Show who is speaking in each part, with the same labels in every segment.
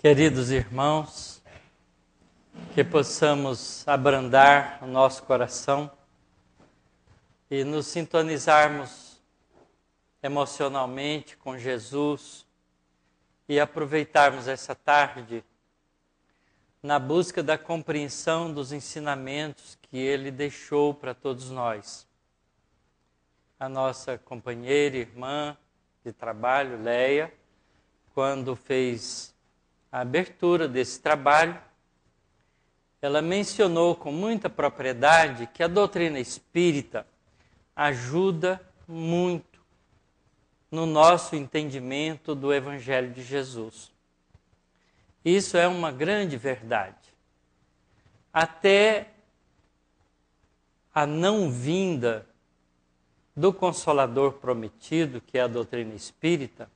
Speaker 1: Queridos irmãos, que possamos abrandar o nosso coração e nos sintonizarmos emocionalmente com Jesus e aproveitarmos essa tarde na busca da compreensão dos ensinamentos que Ele deixou para todos nós. A nossa companheira, irmã de trabalho, Leia, quando fez a abertura desse trabalho, ela mencionou com muita propriedade que a doutrina espírita ajuda muito no nosso entendimento do Evangelho de Jesus. Isso é uma grande verdade. Até a não vinda do Consolador prometido, que é a doutrina espírita,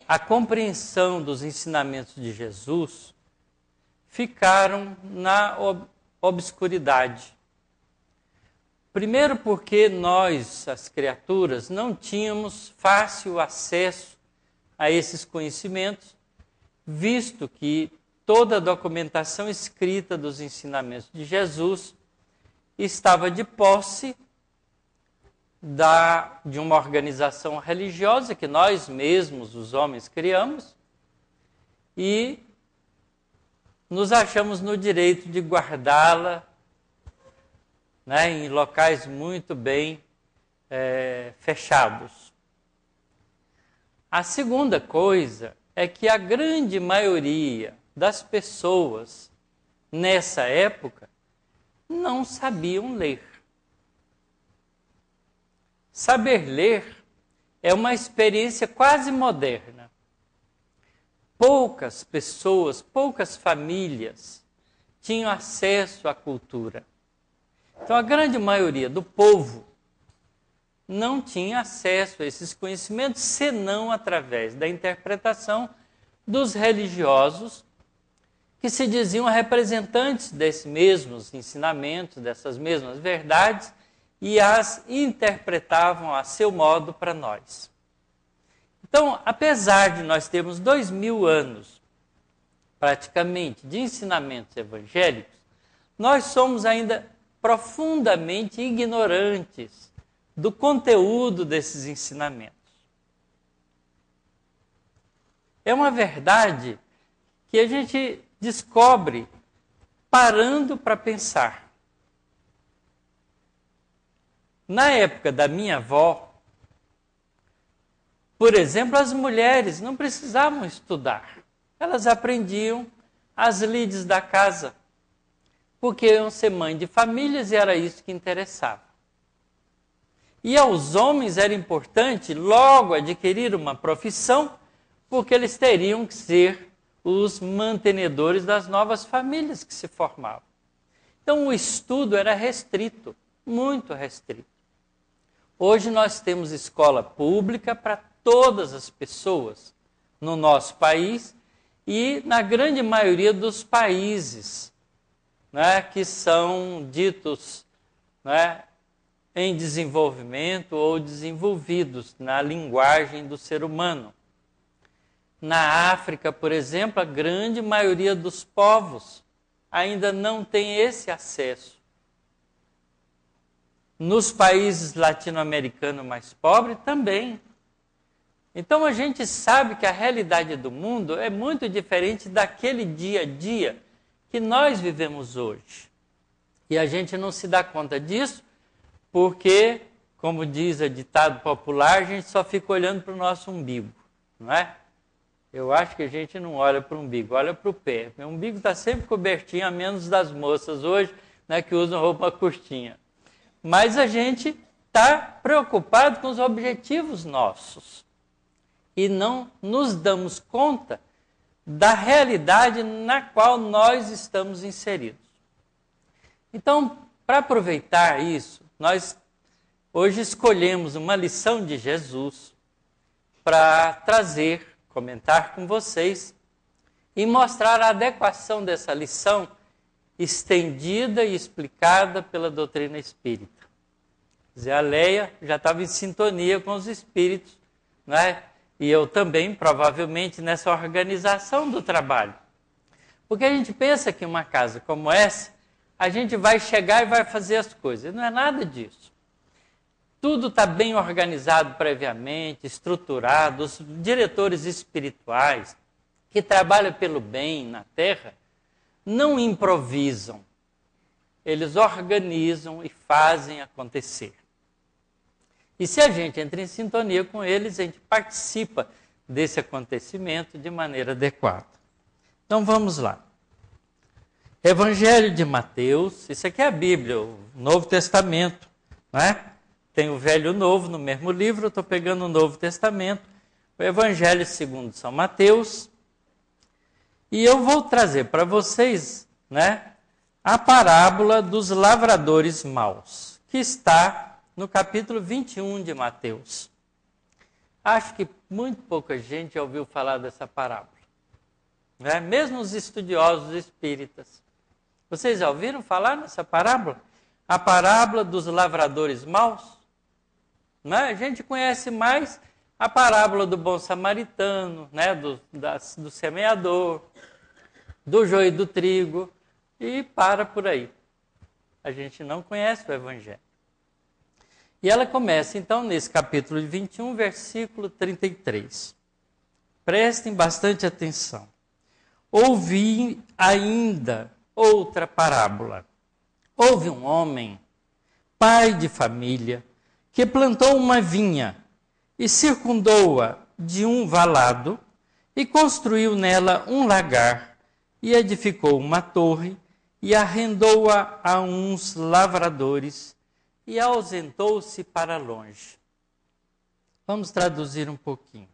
Speaker 1: a compreensão dos ensinamentos de Jesus ficaram na obscuridade. Primeiro porque nós, as criaturas, não tínhamos fácil acesso a esses conhecimentos, visto que toda a documentação escrita dos ensinamentos de Jesus estava de posse de uma organização religiosa que nós mesmos, os homens, criamos, e nos achamos no direito de guardá-la, em locais muito bem fechados. A segunda coisa é que a grande maioria das pessoas nessa época não sabiam ler. Saber ler é uma experiência quase moderna. Poucas pessoas, poucas famílias tinham acesso à cultura. Então, a grande maioria do povo não tinha acesso a esses conhecimentos, senão através da interpretação dos religiosos, que se diziam representantes desses mesmos ensinamentos, dessas mesmas verdades, e as interpretavam a seu modo para nós. Então, apesar de nós termos 2000 anos, praticamente, de ensinamentos evangélicos, nós somos ainda profundamente ignorantes do conteúdo desses ensinamentos. É uma verdade que a gente descobre parando para pensar. Na época da minha avó, por exemplo, as mulheres não precisavam estudar. Elas aprendiam as lides da casa, porque iam ser mãe de famílias e era isso que interessava. E aos homens era importante logo adquirir uma profissão, porque eles teriam que ser os mantenedores das novas famílias que se formavam. Então o estudo era restrito, muito restrito. Hoje nós temos escola pública para todas as pessoas no nosso país e na grande maioria dos países, que são ditos em desenvolvimento ou desenvolvidos na linguagem do ser humano. Na África, por exemplo, a grande maioria dos povos ainda não tem esse acesso. Nos países latino-americanos mais pobres também. Então a gente sabe que a realidade do mundo é muito diferente daquele dia a dia que nós vivemos hoje. E a gente não se dá conta disso porque, como diz o ditado popular, a gente só fica olhando para o nosso umbigo, não é? Eu acho que a gente não olha para o umbigo, olha para o pé. O umbigo está sempre cobertinho, a menos das moças hoje, que usam roupa curtinha. Mas a gente está preocupado com os objetivos nossos e não nos damos conta da realidade na qual nós estamos inseridos. Então, para aproveitar isso, nós hoje escolhemos uma lição de Jesus para trazer, comentar com vocês e mostrar a adequação dessa lição estendida e explicada pela doutrina espírita. Quer dizer, a Leia já estava em sintonia com os espíritos, e eu também, provavelmente, nessa organização do trabalho. Porque a gente pensa que uma casa como essa, a gente vai chegar e vai fazer as coisas. Não é nada disso. Tudo está bem organizado previamente, estruturado. Os diretores espirituais que trabalham pelo bem na terra não improvisam. Eles organizam e fazem acontecer. E se a gente entra em sintonia com eles, a gente participa desse acontecimento de maneira adequada. Então vamos lá. Evangelho de Mateus, isso aqui é a Bíblia, o Novo Testamento, não é? Tem o Velho e o Novo no mesmo livro, eu estou pegando o Novo Testamento, o Evangelho segundo São Mateus, e eu vou trazer para vocês, né, a parábola dos lavradores maus, que está no capítulo 21 de Mateus. Acho que muito pouca gente já ouviu falar dessa parábola, né? Mesmo os estudiosos espíritas. Vocês já ouviram falar nessa parábola? A parábola dos lavradores maus? Né? A gente conhece mais a parábola do bom samaritano, né? do semeador, do joio e do trigo, e para por aí. A gente não conhece o Evangelho. E ela começa, então, nesse capítulo 21, versículo 33. Prestem bastante atenção. Ouvi ainda outra parábola. Houve um homem, pai de família, que plantou uma vinha e circundou-a de um valado e construiu nela um lagar e edificou uma torre e arrendou-a a uns lavradores e ausentou-se para longe. Vamos traduzir um pouquinho.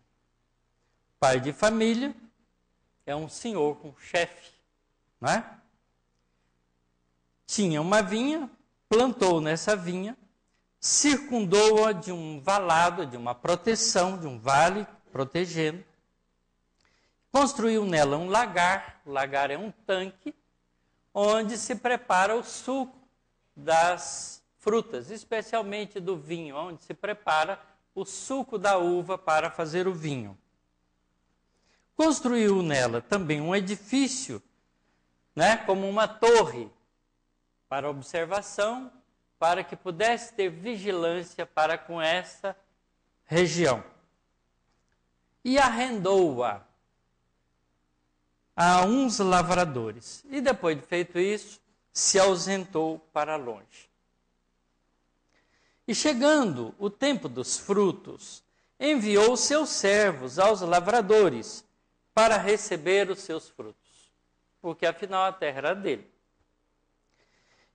Speaker 1: Pai de família é um senhor, um chefe, não é? Tinha uma vinha, plantou nessa vinha, circundou-a de um valado, de uma proteção, de um vale protegendo, construiu nela um lagar. O lagar é um tanque onde se prepara o suco das frutas, especialmente do vinho, onde se prepara o suco da uva para fazer o vinho. Construiu nela também um edifício, né, como uma torre para observação, para que pudesse ter vigilância para com essa região. E arrendou-a a uns lavradores. E depois de feito isso, se ausentou para longe. E chegando o tempo dos frutos, enviou seus servos aos lavradores para receber os seus frutos, porque afinal a terra era dele.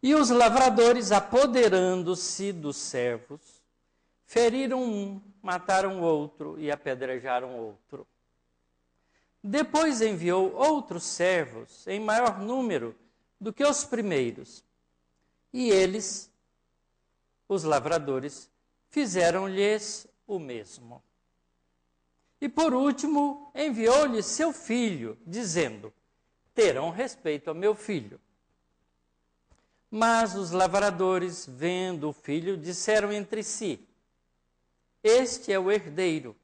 Speaker 1: E os lavradores, apoderando-se dos servos, feriram um, mataram outro e apedrejaram outro. Depois enviou outros servos, em maior número do que os primeiros. E eles, os lavradores, fizeram-lhes o mesmo. E por último, enviou-lhe seu filho, dizendo: terão respeito ao meu filho. Mas os lavradores, vendo o filho, disseram entre si: este é o herdeiro.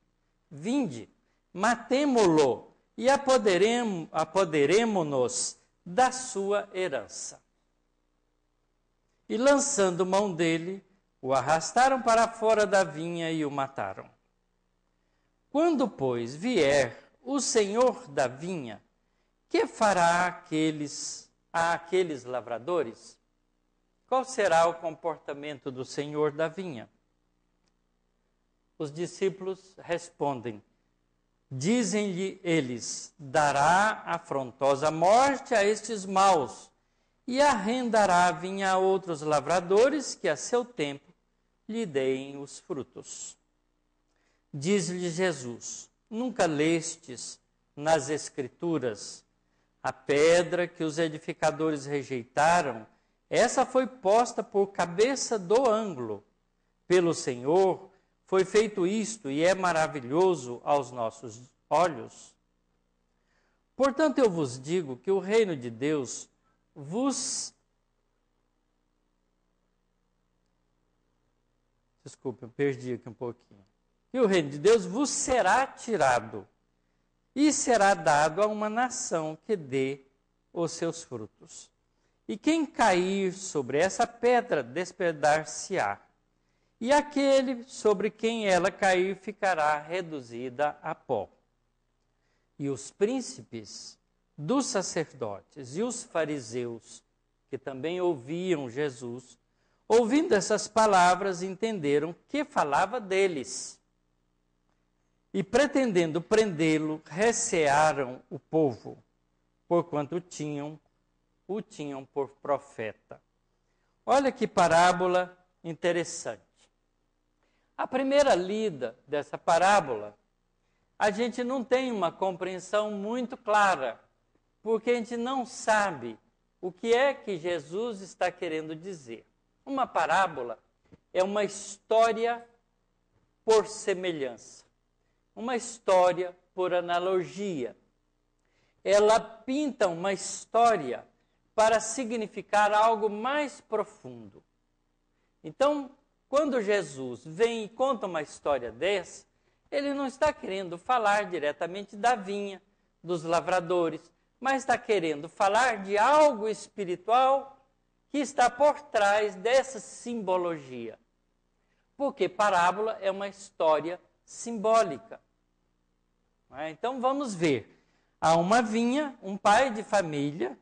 Speaker 1: Vinde, matemo-lo e apoderemo-nos da sua herança. E lançando mão dele, o arrastaram para fora da vinha e o mataram. Quando, pois, vier o senhor da vinha, que fará àqueles lavradores? Qual será o comportamento do senhor da vinha? Os discípulos respondem: dizem-lhe eles: dará afrontosa morte a estes maus e arrendará a vinha a outros lavradores que a seu tempo lhe deem os frutos. Diz-lhe Jesus: nunca lestes nas Escrituras a pedra que os edificadores rejeitaram? Essa foi posta por cabeça do ângulo. Pelo Senhor foi feito isto e é maravilhoso aos nossos olhos. Portanto, eu vos digo que o reino de Deus Desculpe, eu perdi aqui um pouquinho. que o reino de Deus vos será tirado e será dado a uma nação que dê os seus frutos. E quem cair sobre essa pedra despedar-se-á, e aquele sobre quem ela cair ficará reduzida a pó. E os príncipes dos sacerdotes e os fariseus, que também ouviam Jesus, ouvindo essas palavras, entenderam que falava deles. E pretendendo prendê-lo, recearam o povo, porquanto o tinham por profeta. Olha que parábola interessante. A primeira lida dessa parábola, a gente não tem uma compreensão muito clara, porque a gente não sabe o que é que Jesus está querendo dizer. Uma parábola é uma história por semelhança, uma história por analogia. Ela pinta uma história para significar algo mais profundo. Então, quando Jesus vem e conta uma história dessa, ele não está querendo falar diretamente da vinha, dos lavradores, mas está querendo falar de algo espiritual que está por trás dessa simbologia. Porque parábola é uma história simbólica. Então vamos ver. Há uma vinha, um pai de família,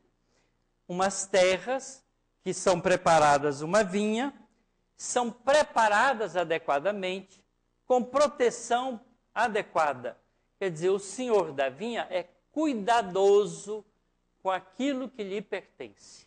Speaker 1: umas terras que são preparadas, uma vinha, são preparadas adequadamente, com proteção adequada. Quer dizer, o senhor da vinha é cuidadoso com aquilo que lhe pertence.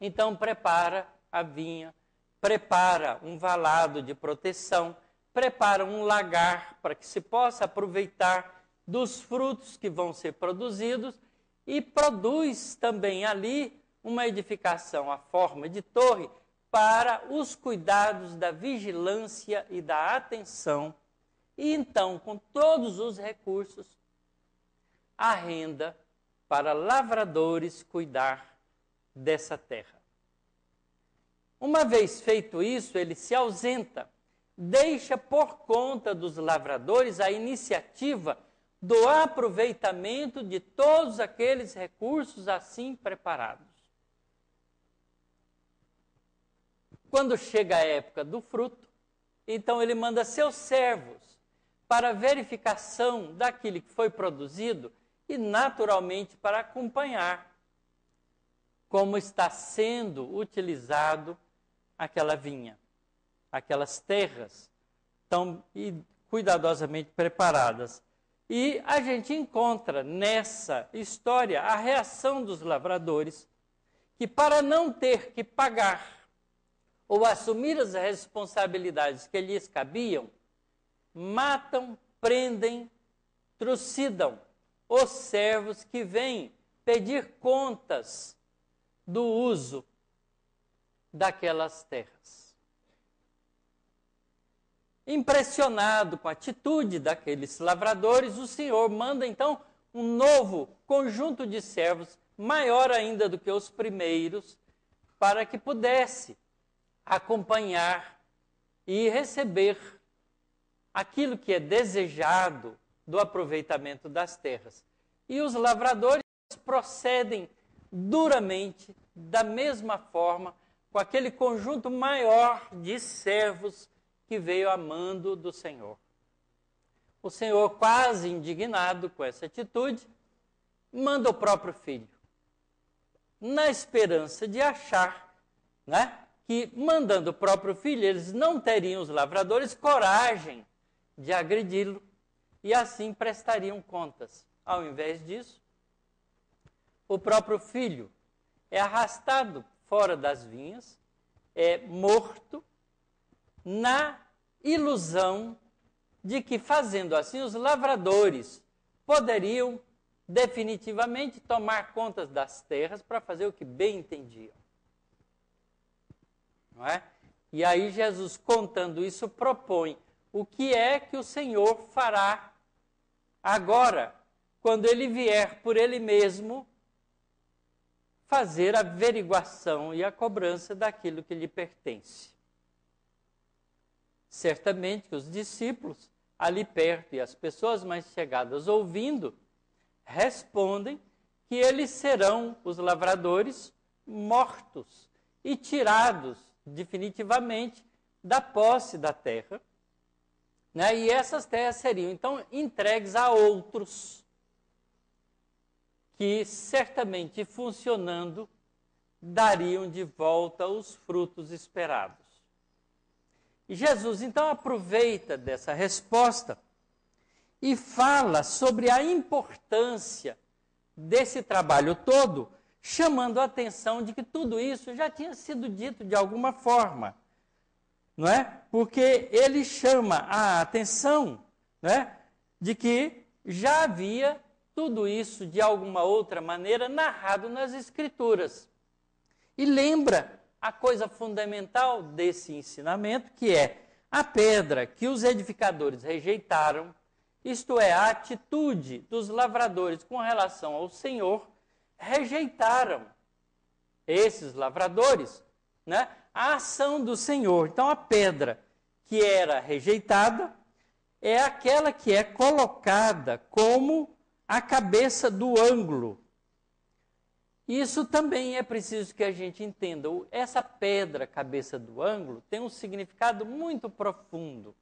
Speaker 1: Então prepara a vinha, prepara um valado de proteção, prepara um lagar para que se possa aproveitar dos frutos que vão ser produzidos e produz também ali uma edificação à forma de torre para os cuidados da vigilância e da atenção. E então, com todos os recursos, arrenda para lavradores cuidar dessa terra. Uma vez feito isso, ele se ausenta, deixa por conta dos lavradores a iniciativa do aproveitamento de todos aqueles recursos assim preparados. Quando chega a época do fruto, então ele manda seus servos para verificação daquilo que foi produzido e, naturalmente, para acompanhar como está sendo utilizado aquela vinha, aquelas terras tão cuidadosamente preparadas. E a gente encontra nessa história a reação dos lavradores, que para não ter que pagar ou assumir as responsabilidades que lhes cabiam, matam, prendem, trucidam os servos que vêm pedir contas do uso daquelas terras. Impressionado com a atitude daqueles lavradores, o Senhor manda então um novo conjunto de servos, maior ainda do que os primeiros, para que pudesse acompanhar e receber aquilo que é desejado do aproveitamento das terras. E os lavradores procedem duramente, da mesma forma, com aquele conjunto maior de servos que veio a mando do Senhor. O Senhor, quase indignado com essa atitude, manda o próprio filho, na esperança de achar, que mandando o próprio filho, eles não teriam, os lavradores, coragem de agredi-lo e assim prestariam contas. Ao invés disso, o próprio filho é arrastado fora das vinhas, é morto, na ilusão de que, fazendo assim, os lavradores poderiam definitivamente tomar contas das terras para fazer o que bem entendiam. Não é? E aí Jesus, contando isso, propõe o que é que o Senhor fará agora, quando ele vier por ele mesmo fazer a averiguação e a cobrança daquilo que lhe pertence. Certamente que os discípulos ali perto e as pessoas mais chegadas ouvindo, respondem que eles serão, os lavradores, mortos e tirados definitivamente da posse da terra, né? E essas terras seriam então entregues a outros, que certamente funcionando dariam de volta os frutos esperados. E Jesus então aproveita dessa resposta e fala sobre a importância desse trabalho todo, chamando a atenção de que tudo isso já tinha sido dito de alguma forma, não é? Porque ele chama a atenção, não é? De que já havia tudo isso de alguma outra maneira narrado nas Escrituras. E lembra a coisa fundamental desse ensinamento, que é a pedra que os edificadores rejeitaram, isto é, a atitude dos lavradores com relação ao Senhor, rejeitaram esses lavradores, né, a ação do Senhor. Então a pedra que era rejeitada é aquela que é colocada como a cabeça do ângulo. Isso também é preciso que a gente entenda. Essa pedra, cabeça do ângulo, tem um significado muito profundo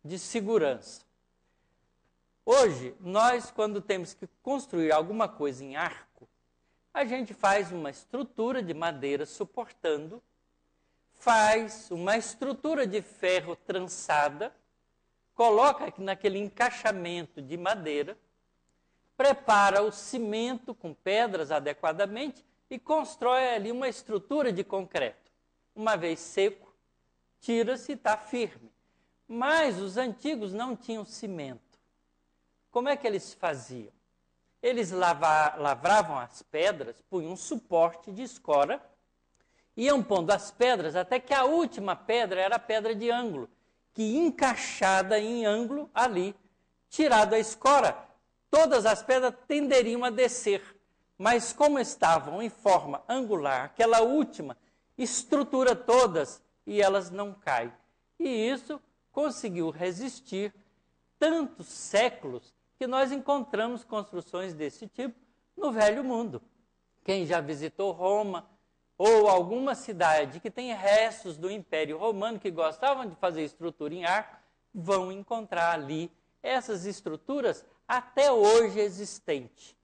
Speaker 1: de segurança. Hoje, nós, quando temos que construir alguma coisa em arco, a gente faz uma estrutura de madeira suportando, faz uma estrutura de ferro trançada, coloca aqui naquele encaixamento de madeira, prepara o cimento com pedras adequadamente e constrói ali uma estrutura de concreto. Uma vez seco, tira-se e está firme. Mas os antigos não tinham cimento. Como é que eles faziam? Eles lavravam as pedras, punham um suporte de escora, iam pondo as pedras até que a última pedra era a pedra de ângulo, que encaixada em ângulo ali, tirado a escora, todas as pedras tenderiam a descer, mas como estavam em forma angular, aquela última estrutura todas e elas não caem. E isso conseguiu resistir tantos séculos que nós encontramos construções desse tipo no Velho Mundo. Quem já visitou Roma ou alguma cidade que tem restos do Império Romano que gostavam de fazer estrutura em arco, vão encontrar ali essas estruturas até hoje existentes.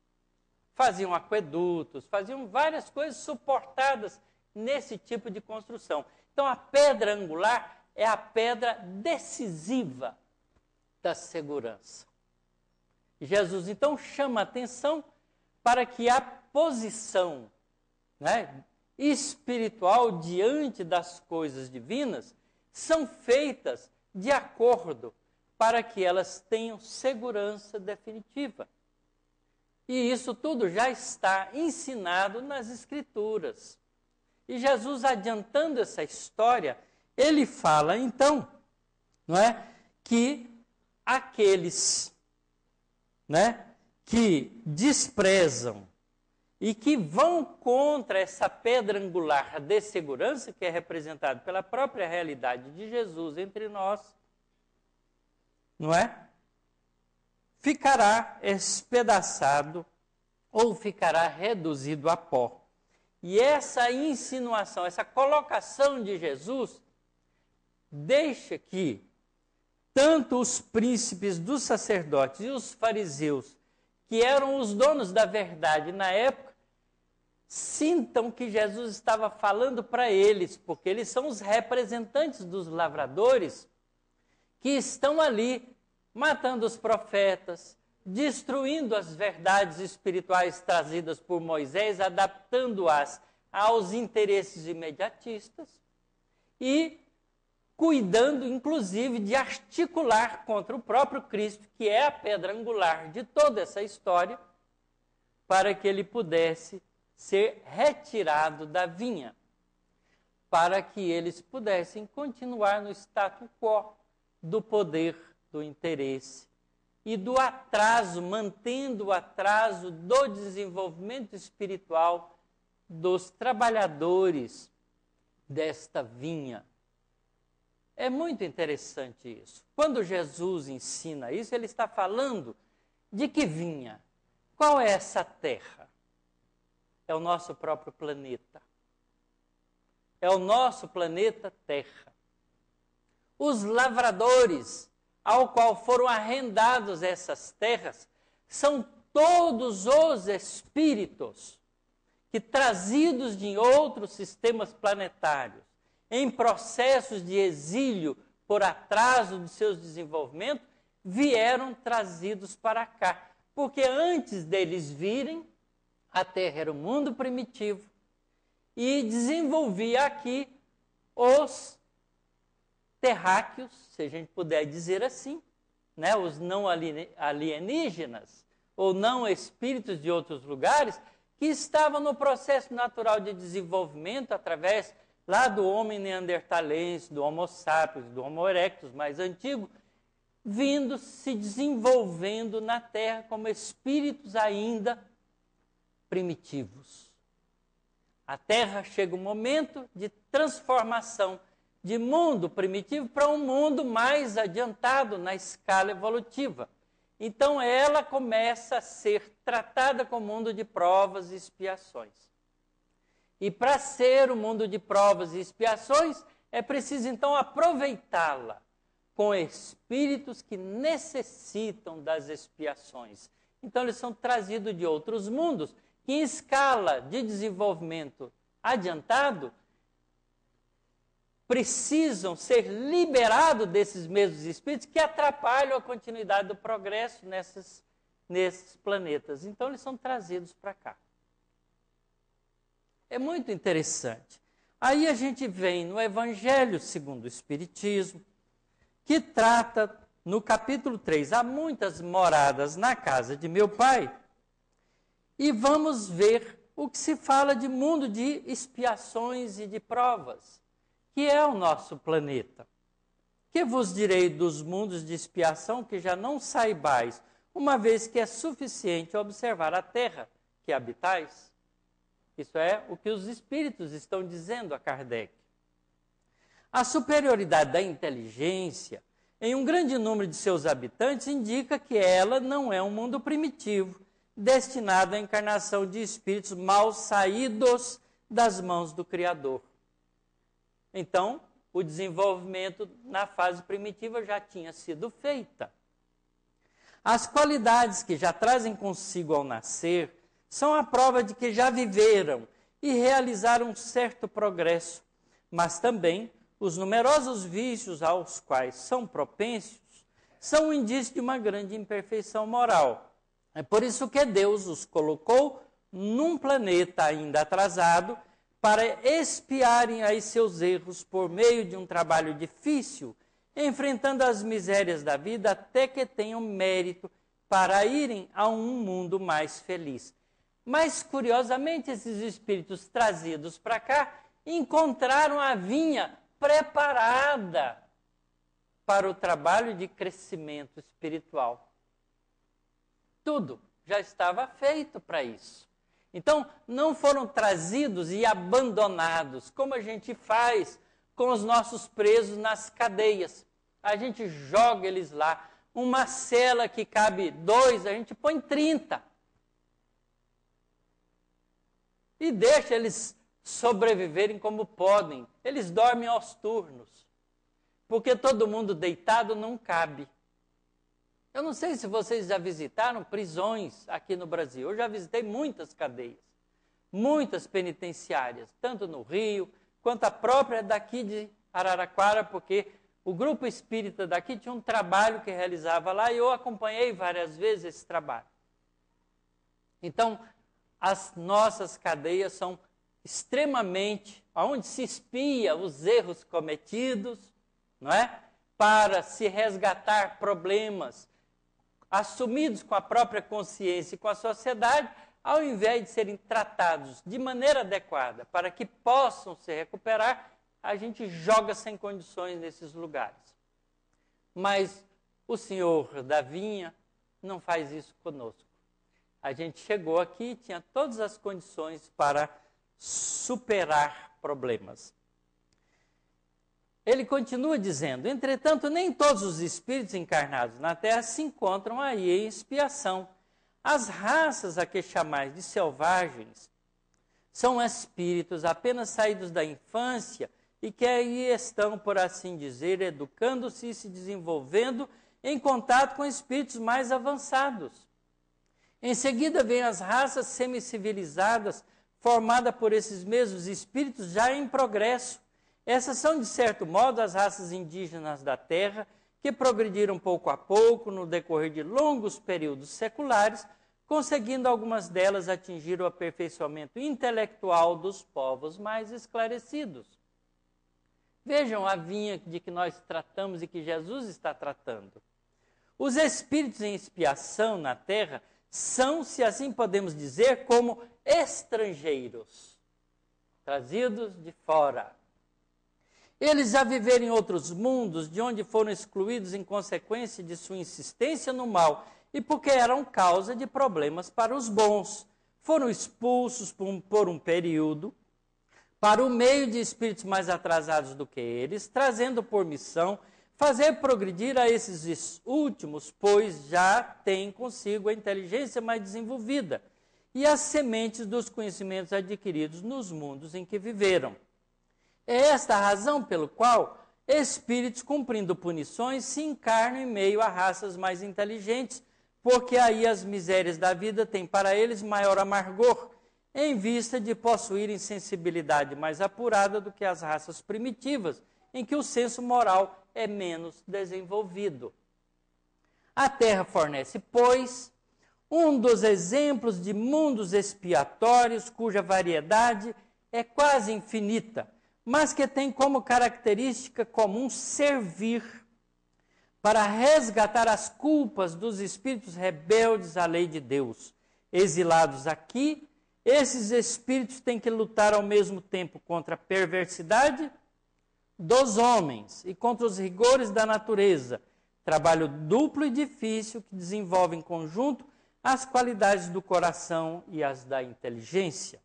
Speaker 1: Faziam aquedutos, faziam várias coisas suportadas nesse tipo de construção. Então a pedra angular é a pedra decisiva da segurança. Jesus então chama a atenção para que a posição, né, espiritual diante das coisas divinas são feitas de acordo para que elas tenham segurança definitiva. E isso tudo já está ensinado nas Escrituras. E Jesus, adiantando essa história, ele fala então, não é, que aqueles, né, que desprezam e que vão contra essa pedra angular de segurança, que é representada pela própria realidade de Jesus entre nós, não é? Ficará espedaçado ou ficará reduzido a pó. E essa insinuação, essa colocação de Jesus, deixa que tanto os príncipes dos sacerdotes e os fariseus, que eram os donos da verdade na época, sintam que Jesus estava falando para eles, porque eles são os representantes dos lavradores, que estão ali matando os profetas, destruindo as verdades espirituais trazidas por Moisés, adaptando-as aos interesses imediatistas e cuidando, inclusive, de articular contra o próprio Cristo, que é a pedra angular de toda essa história, para que ele pudesse ser retirado da vinha, para que eles pudessem continuar no status quo do poder, do interesse e do atraso, mantendo o atraso do desenvolvimento espiritual dos trabalhadores desta vinha. É muito interessante isso. Quando Jesus ensina isso, ele está falando de que vinha. Qual é essa terra? É o nosso próprio planeta. É o nosso planeta Terra. Os lavradores ao qual foram arrendados essas terras são todos os espíritos que, trazidos de outros sistemas planetários, em processos de exílio por atraso de seus desenvolvimentos, vieram trazidos para cá. Porque antes deles virem, a Terra era um mundo primitivo e desenvolvia aqui os terráqueos, se a gente puder dizer assim, né? Os não alienígenas ou não espíritos de outros lugares que estavam no processo natural de desenvolvimento através lá do homem neandertalense, do Homo sapiens, do Homo erectus mais antigo, vindo se desenvolvendo na Terra como espíritos ainda primitivos. A Terra chega um momento de transformação de mundo primitivo para um mundo mais adiantado na escala evolutiva. Então ela começa a ser tratada como mundo de provas e expiações. E para ser um mundo de provas e expiações, é preciso então aproveitá-la com espíritos que necessitam das expiações. Então eles são trazidos de outros mundos, que em escala de desenvolvimento adiantado, precisam ser liberados desses mesmos espíritos que atrapalham a continuidade do progresso nesses planetas. Então eles são trazidos para cá. É muito interessante. Aí a gente vem no Evangelho segundo o Espiritismo, que trata, no capítulo 3, há muitas moradas na casa de meu pai, e vamos ver o que se fala de mundo de expiações e de provas, que é o nosso planeta. Que vos direi dos mundos de expiação que já não saibais, uma vez que é suficiente observar a terra que habitais? Isso é o que os espíritos estão dizendo a Kardec. A superioridade da inteligência em um grande número de seus habitantes indica que ela não é um mundo primitivo, destinado à encarnação de espíritos mal saídos das mãos do Criador. Então, o desenvolvimento na fase primitiva já tinha sido feita. As qualidades que já trazem consigo ao nascer são a prova de que já viveram e realizaram um certo progresso, mas também os numerosos vícios aos quais são propensos são um indício de uma grande imperfeição moral. É por isso que Deus os colocou num planeta ainda atrasado para expiarem aí seus erros por meio de um trabalho difícil, enfrentando as misérias da vida até que tenham mérito para irem a um mundo mais feliz. Mas, curiosamente, esses espíritos trazidos para cá encontraram a vinha preparada para o trabalho de crescimento espiritual. Tudo já estava feito para isso. Então, não foram trazidos e abandonados, como a gente faz com os nossos presos nas cadeias. A gente joga eles lá. Uma cela que cabe 2, a gente põe 30. E deixa eles sobreviverem como podem. Eles dormem aos turnos. Porque todo mundo deitado não cabe. Eu não sei se vocês já visitaram prisões aqui no Brasil. Eu já visitei muitas cadeias, muitas penitenciárias, tanto no Rio, quanto a própria daqui de Araraquara, porque o grupo espírita daqui tinha um trabalho que realizava lá e eu acompanhei várias vezes esse trabalho. Então, as nossas cadeias são extremamente, onde se espia os erros cometidos, não é? Para se resgatar problemas assumidos com a própria consciência e com a sociedade, ao invés de serem tratados de maneira adequada para que possam se recuperar, a gente joga sem condições nesses lugares. Mas o Senhor da Vinha não faz isso conosco. A gente chegou aqui e tinha todas as condições para superar problemas. ele continua dizendo: entretanto, nem todos os espíritos encarnados na Terra se encontram aí em expiação. As raças a que chamais de selvagens são espíritos apenas saídos da infância e que aí estão, por assim dizer, educando-se e se desenvolvendo em contato com espíritos mais avançados. Em seguida vêm as raças semicivilizadas, formadas por esses mesmos espíritos já em progresso. Essas são, de certo modo, as raças indígenas da Terra, que progrediram pouco a pouco no decorrer de longos períodos seculares, conseguindo algumas delas atingir o aperfeiçoamento intelectual dos povos mais esclarecidos. Vejam a vinha de que nós tratamos e que Jesus está tratando. Os espíritos em expiação na Terra são, se assim podemos dizer, como estrangeiros, trazidos de fora. Eles já viveram em outros mundos, de onde foram excluídos em consequência de sua insistência no mal, e porque eram causa de problemas para os bons. Foram expulsos por um período para o meio de espíritos mais atrasados do que eles, trazendo por missão fazer progredir a esses últimos, pois já têm consigo a inteligência mais desenvolvida e as sementes dos conhecimentos adquiridos nos mundos em que viveram. É esta a razão pelo qual espíritos cumprindo punições se encarnam em meio a raças mais inteligentes, porque aí as misérias da vida têm para eles maior amargor, em vista de possuírem sensibilidade mais apurada do que as raças primitivas, em que o senso moral é menos desenvolvido. A Terra fornece, pois, um dos exemplos de mundos expiatórios cuja variedade é quase infinita, mas que tem como característica comum servir para resgatar as culpas dos espíritos rebeldes à lei de Deus. Exilados aqui, esses espíritos têm que lutar ao mesmo tempo contra a perversidade dos homens e contra os rigores da natureza. Trabalho duplo e difícil que desenvolve em conjunto as qualidades do coração e as da inteligência.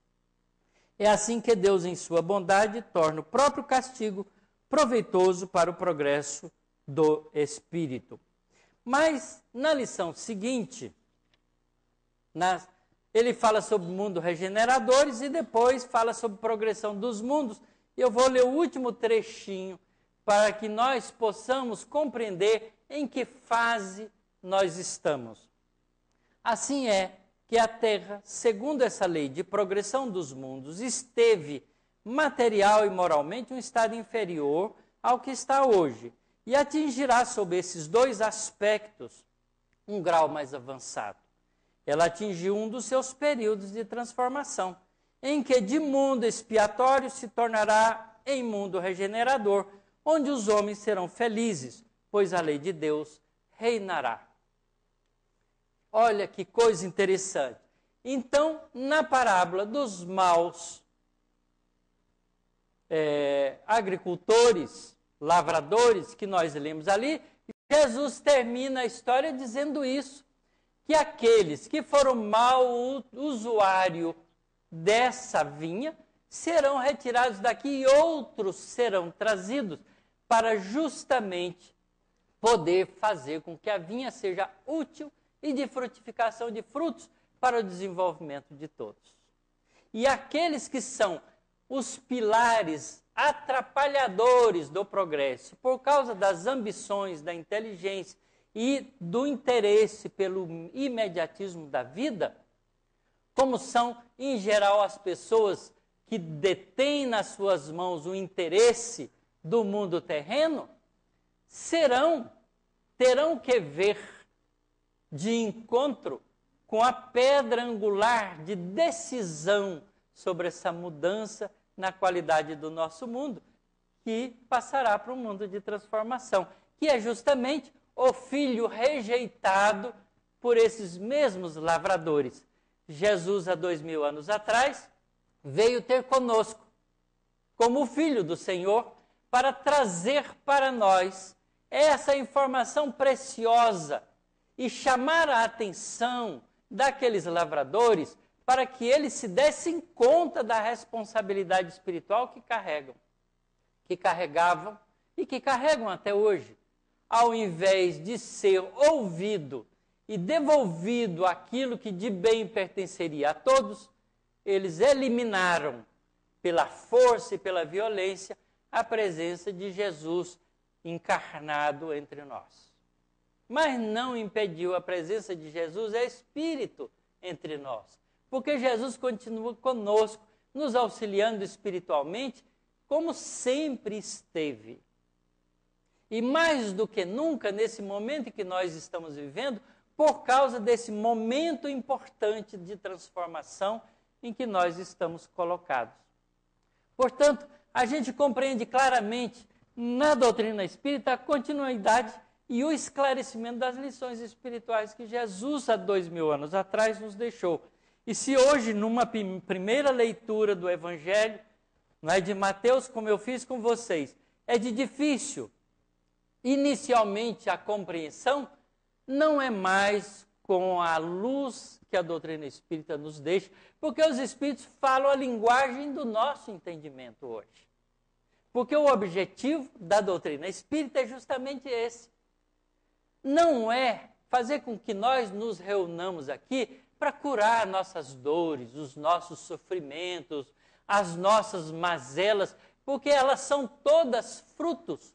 Speaker 1: É assim que Deus, em sua bondade, torna o próprio castigo proveitoso para o progresso do espírito. Mas, na lição seguinte, ele fala sobre o mundo regeneradores e depois fala sobre progressão dos mundos. E eu vou ler o último trechinho para que nós possamos compreender em que fase nós estamos. Assim é que a Terra, segundo essa lei de progressão dos mundos, esteve material e moralmente um estado inferior ao que está hoje e atingirá sob esses dois aspectos um grau mais avançado. Ela atingiu um dos seus períodos de transformação, em que de mundo expiatório se tornará em mundo regenerador, onde os homens serão felizes, pois a lei de Deus reinará. Olha que coisa interessante. Então, na parábola dos maus agricultores, lavradores, que nós lemos ali, Jesus termina a história dizendo isso, que aqueles que foram mau usuário dessa vinha serão retirados daqui e outros serão trazidos para justamente poder fazer com que a vinha seja útil e de frutificação de frutos para o desenvolvimento de todos. E aqueles que são os pilares atrapalhadores do progresso, por causa das ambições, da inteligência e do interesse pelo imediatismo da vida, como são, em geral, as pessoas que detêm nas suas mãos o interesse do mundo terreno, terão que ver de encontro com a pedra angular de decisão sobre essa mudança na qualidade do nosso mundo, que passará para um mundo de transformação, que é justamente o filho rejeitado por esses mesmos lavradores. Jesus, há 2000 anos atrás, veio ter conosco, como filho do Senhor, para trazer para nós essa informação preciosa e chamar a atenção daqueles lavradores para que eles se dessem conta da responsabilidade espiritual que carregavam e que carregam até hoje. Ao invés de ser ouvido e devolvido aquilo que de bem pertenceria a todos, eles eliminaram, pela força e pela violência, a presença de Jesus encarnado entre nós. Mas não impediu a presença de Jesus, Espírito, entre nós. Porque Jesus continua conosco, nos auxiliando espiritualmente, como sempre esteve. E mais do que nunca, nesse momento em que nós estamos vivendo, por causa desse momento importante de transformação em que nós estamos colocados. Portanto, a gente compreende claramente na doutrina espírita a continuidade e o esclarecimento das lições espirituais que Jesus, há 2000 anos atrás, nos deixou. E se hoje, numa primeira leitura do Evangelho, não é de Mateus, como eu fiz com vocês, é de difícil, inicialmente, a compreensão, não é mais com a luz que a doutrina espírita nos deixa, porque os espíritos falam a linguagem do nosso entendimento hoje. Porque o objetivo da doutrina espírita é justamente esse. Não é fazer com que nós nos reunamos aqui para curar nossas dores, os nossos sofrimentos, as nossas mazelas, porque elas são todas frutos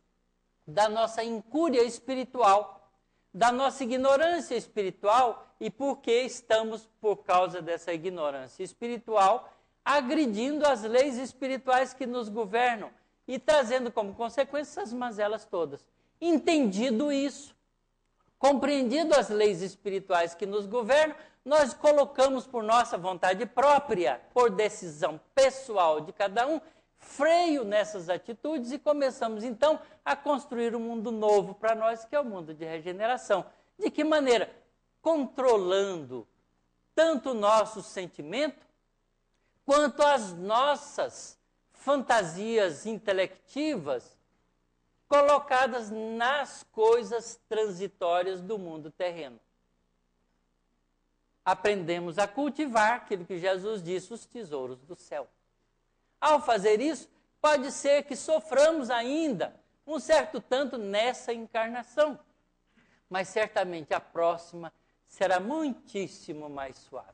Speaker 1: da nossa incúria espiritual, da nossa ignorância espiritual, e porque estamos, por causa dessa ignorância espiritual, agredindo as leis espirituais que nos governam e trazendo como consequência essas mazelas todas. Entendido isso, compreendido as leis espirituais que nos governam, nós colocamos por nossa vontade própria, por decisão pessoal de cada um, freio nessas atitudes e começamos então a construir um mundo novo para nós, que é o mundo de regeneração. De que maneira? Controlando tanto o nosso sentimento quanto as nossas fantasias intelectivas colocadas nas coisas transitórias do mundo terreno. Aprendemos a cultivar aquilo que Jesus disse, os tesouros do céu. Ao fazer isso, pode ser que soframos ainda um certo tanto nessa encarnação, mas certamente a próxima será muitíssimo mais suave.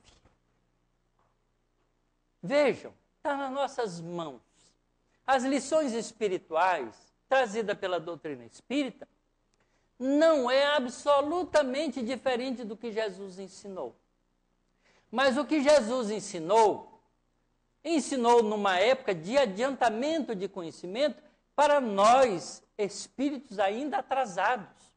Speaker 1: Vejam, está nas nossas mãos. As lições espirituais trazidas pela doutrina espírita não é absolutamente diferente do que Jesus ensinou. Mas o que Jesus ensinou numa época de adiantamento de conhecimento para nós, espíritos ainda atrasados,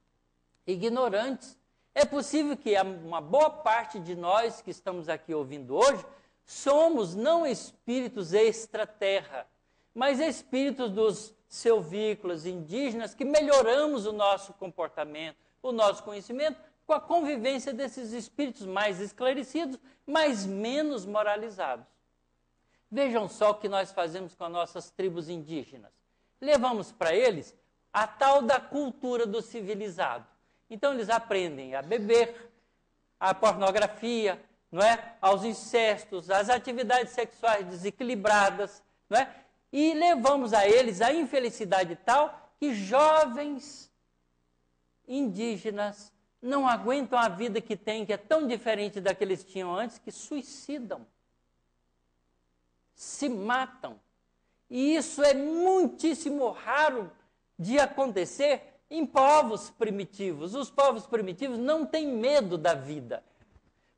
Speaker 1: ignorantes. É possível que uma boa parte de nós que estamos aqui ouvindo hoje somos não espíritos extraterra, mas espíritos dos silvícolas, indígenas, que melhoramos o nosso comportamento, o nosso conhecimento, com a convivência desses espíritos mais esclarecidos, mas menos moralizados. Vejam só o que nós fazemos com as nossas tribos indígenas. Levamos para eles a tal da cultura do civilizado. Então eles aprendem a beber, a pornografia, não é? Aos incestos, às atividades sexuais desequilibradas, não é? E levamos a eles a infelicidade tal que jovens indígenas não aguentam a vida que têm, que é tão diferente da que eles tinham antes, que suicidam, se matam. E isso é muitíssimo raro de acontecer em povos primitivos. Os povos primitivos não têm medo da vida,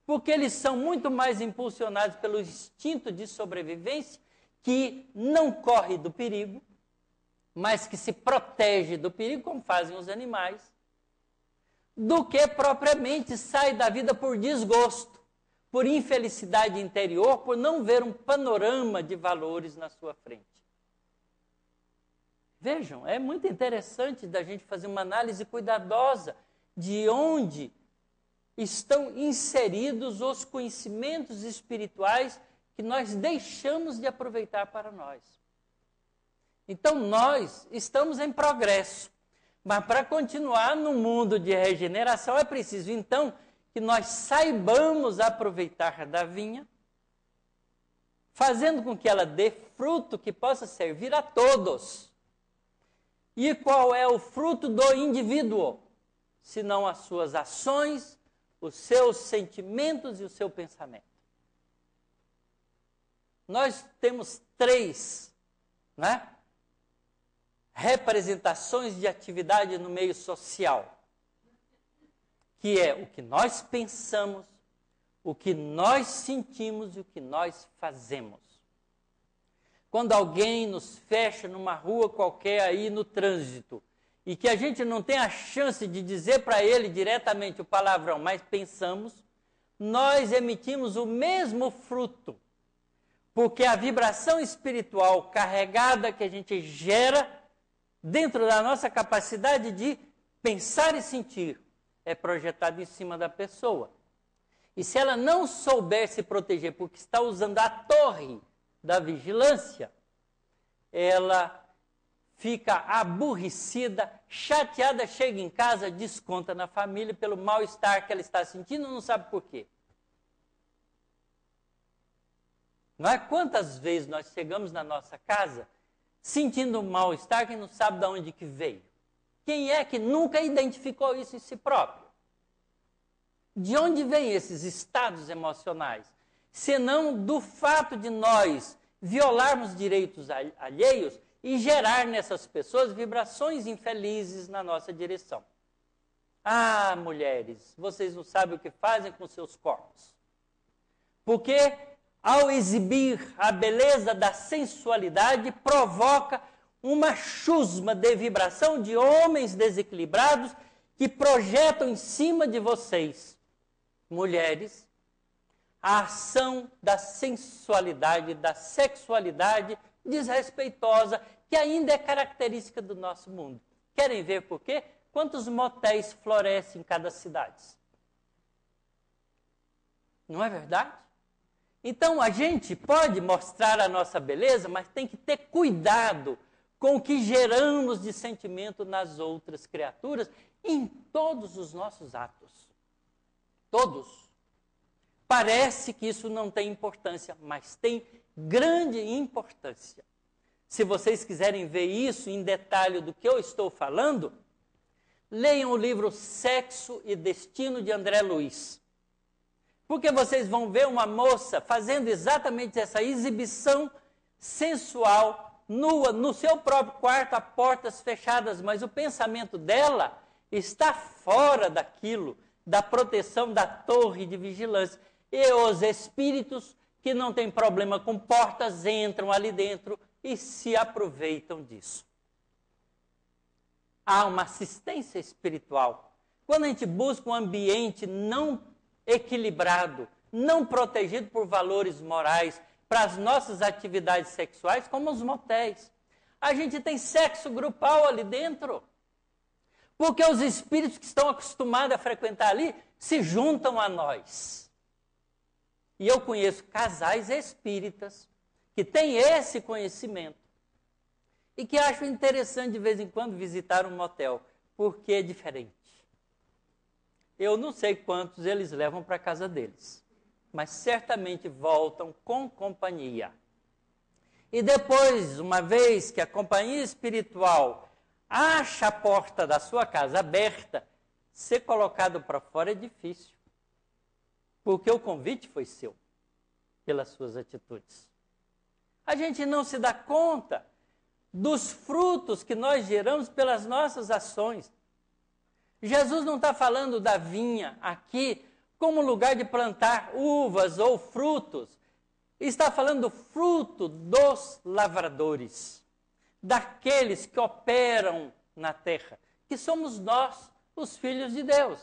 Speaker 1: porque eles são muito mais impulsionados pelo instinto de sobrevivência, que não corre do perigo, mas que se protege do perigo, como fazem os animais, do que propriamente sai da vida por desgosto, por infelicidade interior, por não ver um panorama de valores na sua frente. Vejam, é muito interessante da gente fazer uma análise cuidadosa de onde estão inseridos os conhecimentos espirituais que nós deixamos de aproveitar para nós. Então nós estamos em progresso, mas para continuar no mundo de regeneração é preciso então que nós saibamos aproveitar da vinha, fazendo com que ela dê fruto que possa servir a todos. E qual é o fruto do indivíduo? Senão as suas ações, os seus sentimentos e o seu pensamento. Nós temos 3, né, representações de atividade no meio social, que é o que nós pensamos, o que nós sentimos e o que nós fazemos. Quando alguém nos fecha numa rua qualquer aí no trânsito, e que a gente não tem a chance de dizer para ele diretamente o palavrão, mas pensamos, nós emitimos o mesmo fruto. Porque a vibração espiritual carregada que a gente gera dentro da nossa capacidade de pensar e sentir é projetada em cima da pessoa. E se ela não souber se proteger porque está usando a torre da vigilância, ela fica aborrecida, chateada, chega em casa, desconta na família pelo mal-estar que ela está sentindo, não sabe por quê. Não é? Quantas vezes nós chegamos na nossa casa sentindo um mal-estar que não sabe de onde que veio? Quem é que nunca identificou isso em si próprio? De onde vêm esses estados emocionais? Senão do fato de nós violarmos direitos alheios e gerar nessas pessoas vibrações infelizes na nossa direção. Ah, mulheres, vocês não sabem o que fazem com seus corpos. Porque ao exibir a beleza da sensualidade, provoca uma chusma de vibração de homens desequilibrados que projetam em cima de vocês, mulheres, a ação da sensualidade, da sexualidade desrespeitosa, que ainda é característica do nosso mundo. Querem ver por quê? Quantos motéis florescem em cada cidade? Não é verdade? Então, a gente pode mostrar a nossa beleza, mas tem que ter cuidado com o que geramos de sentimento nas outras criaturas em todos os nossos atos. Todos. Parece que isso não tem importância, mas tem grande importância. Se vocês quiserem ver isso em detalhe do que eu estou falando, leiam o livro Sexo e Destino de André Luiz. Porque vocês vão ver uma moça fazendo exatamente essa exibição sensual, nua, no seu próprio quarto, a portas fechadas, mas o pensamento dela está fora daquilo, da proteção da torre de vigilância. E os espíritos que não têm problema com portas entram ali dentro e se aproveitam disso. Há uma assistência espiritual. Quando a gente busca um ambiente não equilibrado, não protegido por valores morais para as nossas atividades sexuais, como os motéis, a gente tem sexo grupal ali dentro. Porque os espíritos que estão acostumados a frequentar ali se juntam a nós. E eu conheço casais espíritas que têm esse conhecimento e que acham interessante de vez em quando visitar um motel, porque é diferente. Eu não sei quantos eles levam para a casa deles, mas certamente voltam com companhia. E depois, uma vez que a companhia espiritual acha a porta da sua casa aberta, ser colocado para fora é difícil. Porque o convite foi seu, pelas suas atitudes. A gente não se dá conta dos frutos que nós geramos pelas nossas ações. Jesus não está falando da vinha aqui como lugar de plantar uvas ou frutos. Está falando do fruto dos lavradores, daqueles que operam na terra, que somos nós, os filhos de Deus.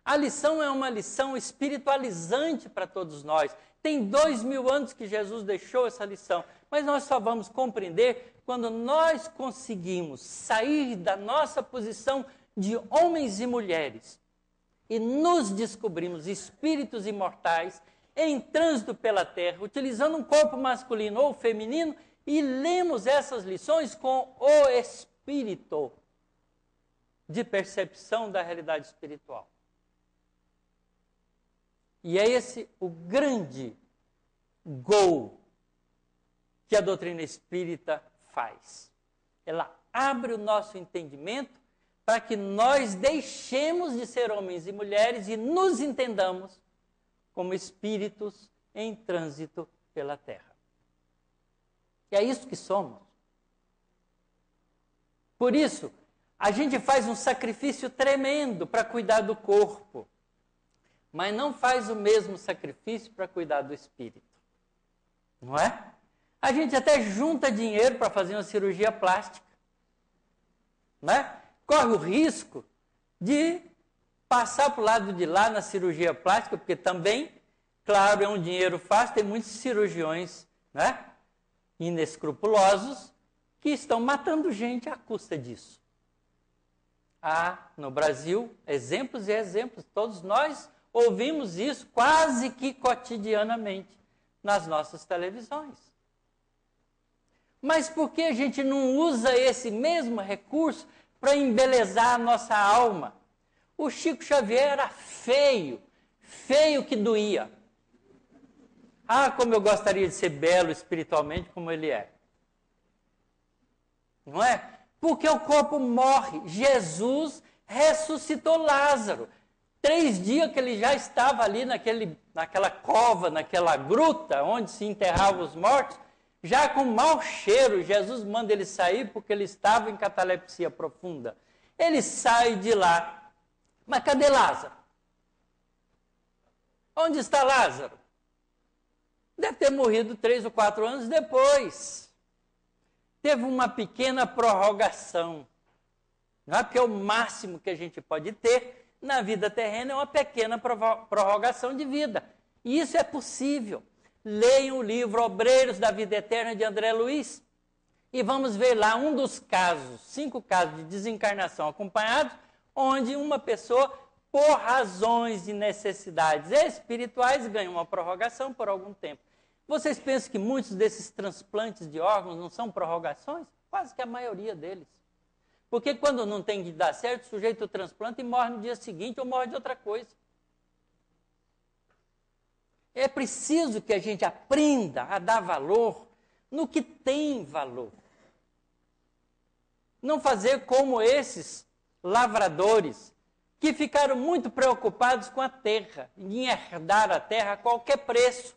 Speaker 1: A lição é uma lição espiritualizante para todos nós. Tem 2000 anos que Jesus deixou essa lição, mas nós só vamos compreender quando nós conseguimos sair da nossa posição de homens e mulheres e nos descobrimos espíritos imortais em trânsito pela terra, utilizando um corpo masculino ou feminino, e lemos essas lições com o espírito de percepção da realidade espiritual. E é esse o grande gol que a doutrina espírita faz. ela abre o nosso entendimento para que nós deixemos de ser homens e mulheres e nos entendamos como espíritos em trânsito pela terra. E é isso que somos. Por isso, a gente faz um sacrifício tremendo para cuidar do corpo, mas não faz o mesmo sacrifício para cuidar do espírito. Não é? A gente até junta dinheiro para fazer uma cirurgia plástica. Não é? Corre o risco de passar para o lado de lá na cirurgia plástica, porque também, claro, é um dinheiro fácil, tem muitos cirurgiões, né, inescrupulosos que estão matando gente à custa disso. Há no Brasil exemplos e exemplos, todos nós ouvimos isso quase que cotidianamente nas nossas televisões. Mas por que a gente não usa esse mesmo recurso para embelezar a nossa alma? O Chico Xavier era feio, feio que doía. Ah, como eu gostaria de ser belo espiritualmente como ele é. Não é? Porque o corpo morre. Jesus ressuscitou Lázaro. 3 dias que ele já estava ali naquela cova, naquela gruta onde se enterravam os mortos, já com mau cheiro. Jesus manda ele sair porque ele estava em catalepsia profunda. Ele sai de lá. Mas cadê Lázaro? Onde está Lázaro? Deve ter morrido 3 ou 4 anos depois. Teve uma pequena prorrogação. Não é? Porque o máximo que a gente pode ter na vida terrena é uma pequena prorrogação de vida. E isso é possível. Leiam o livro Obreiros da Vida Eterna de André Luiz e vamos ver lá um dos casos, 5 casos de desencarnação acompanhados, onde uma pessoa, por razões de necessidades espirituais, ganha uma prorrogação por algum tempo. Vocês pensam que muitos desses transplantes de órgãos não são prorrogações? Quase que a maioria deles. Porque quando não tem que dar certo, o sujeito transplanta e morre no dia seguinte ou morre de outra coisa. É preciso que a gente aprenda a dar valor no que tem valor. Não fazer como esses lavradores que ficaram muito preocupados com a terra, em herdar a terra a qualquer preço.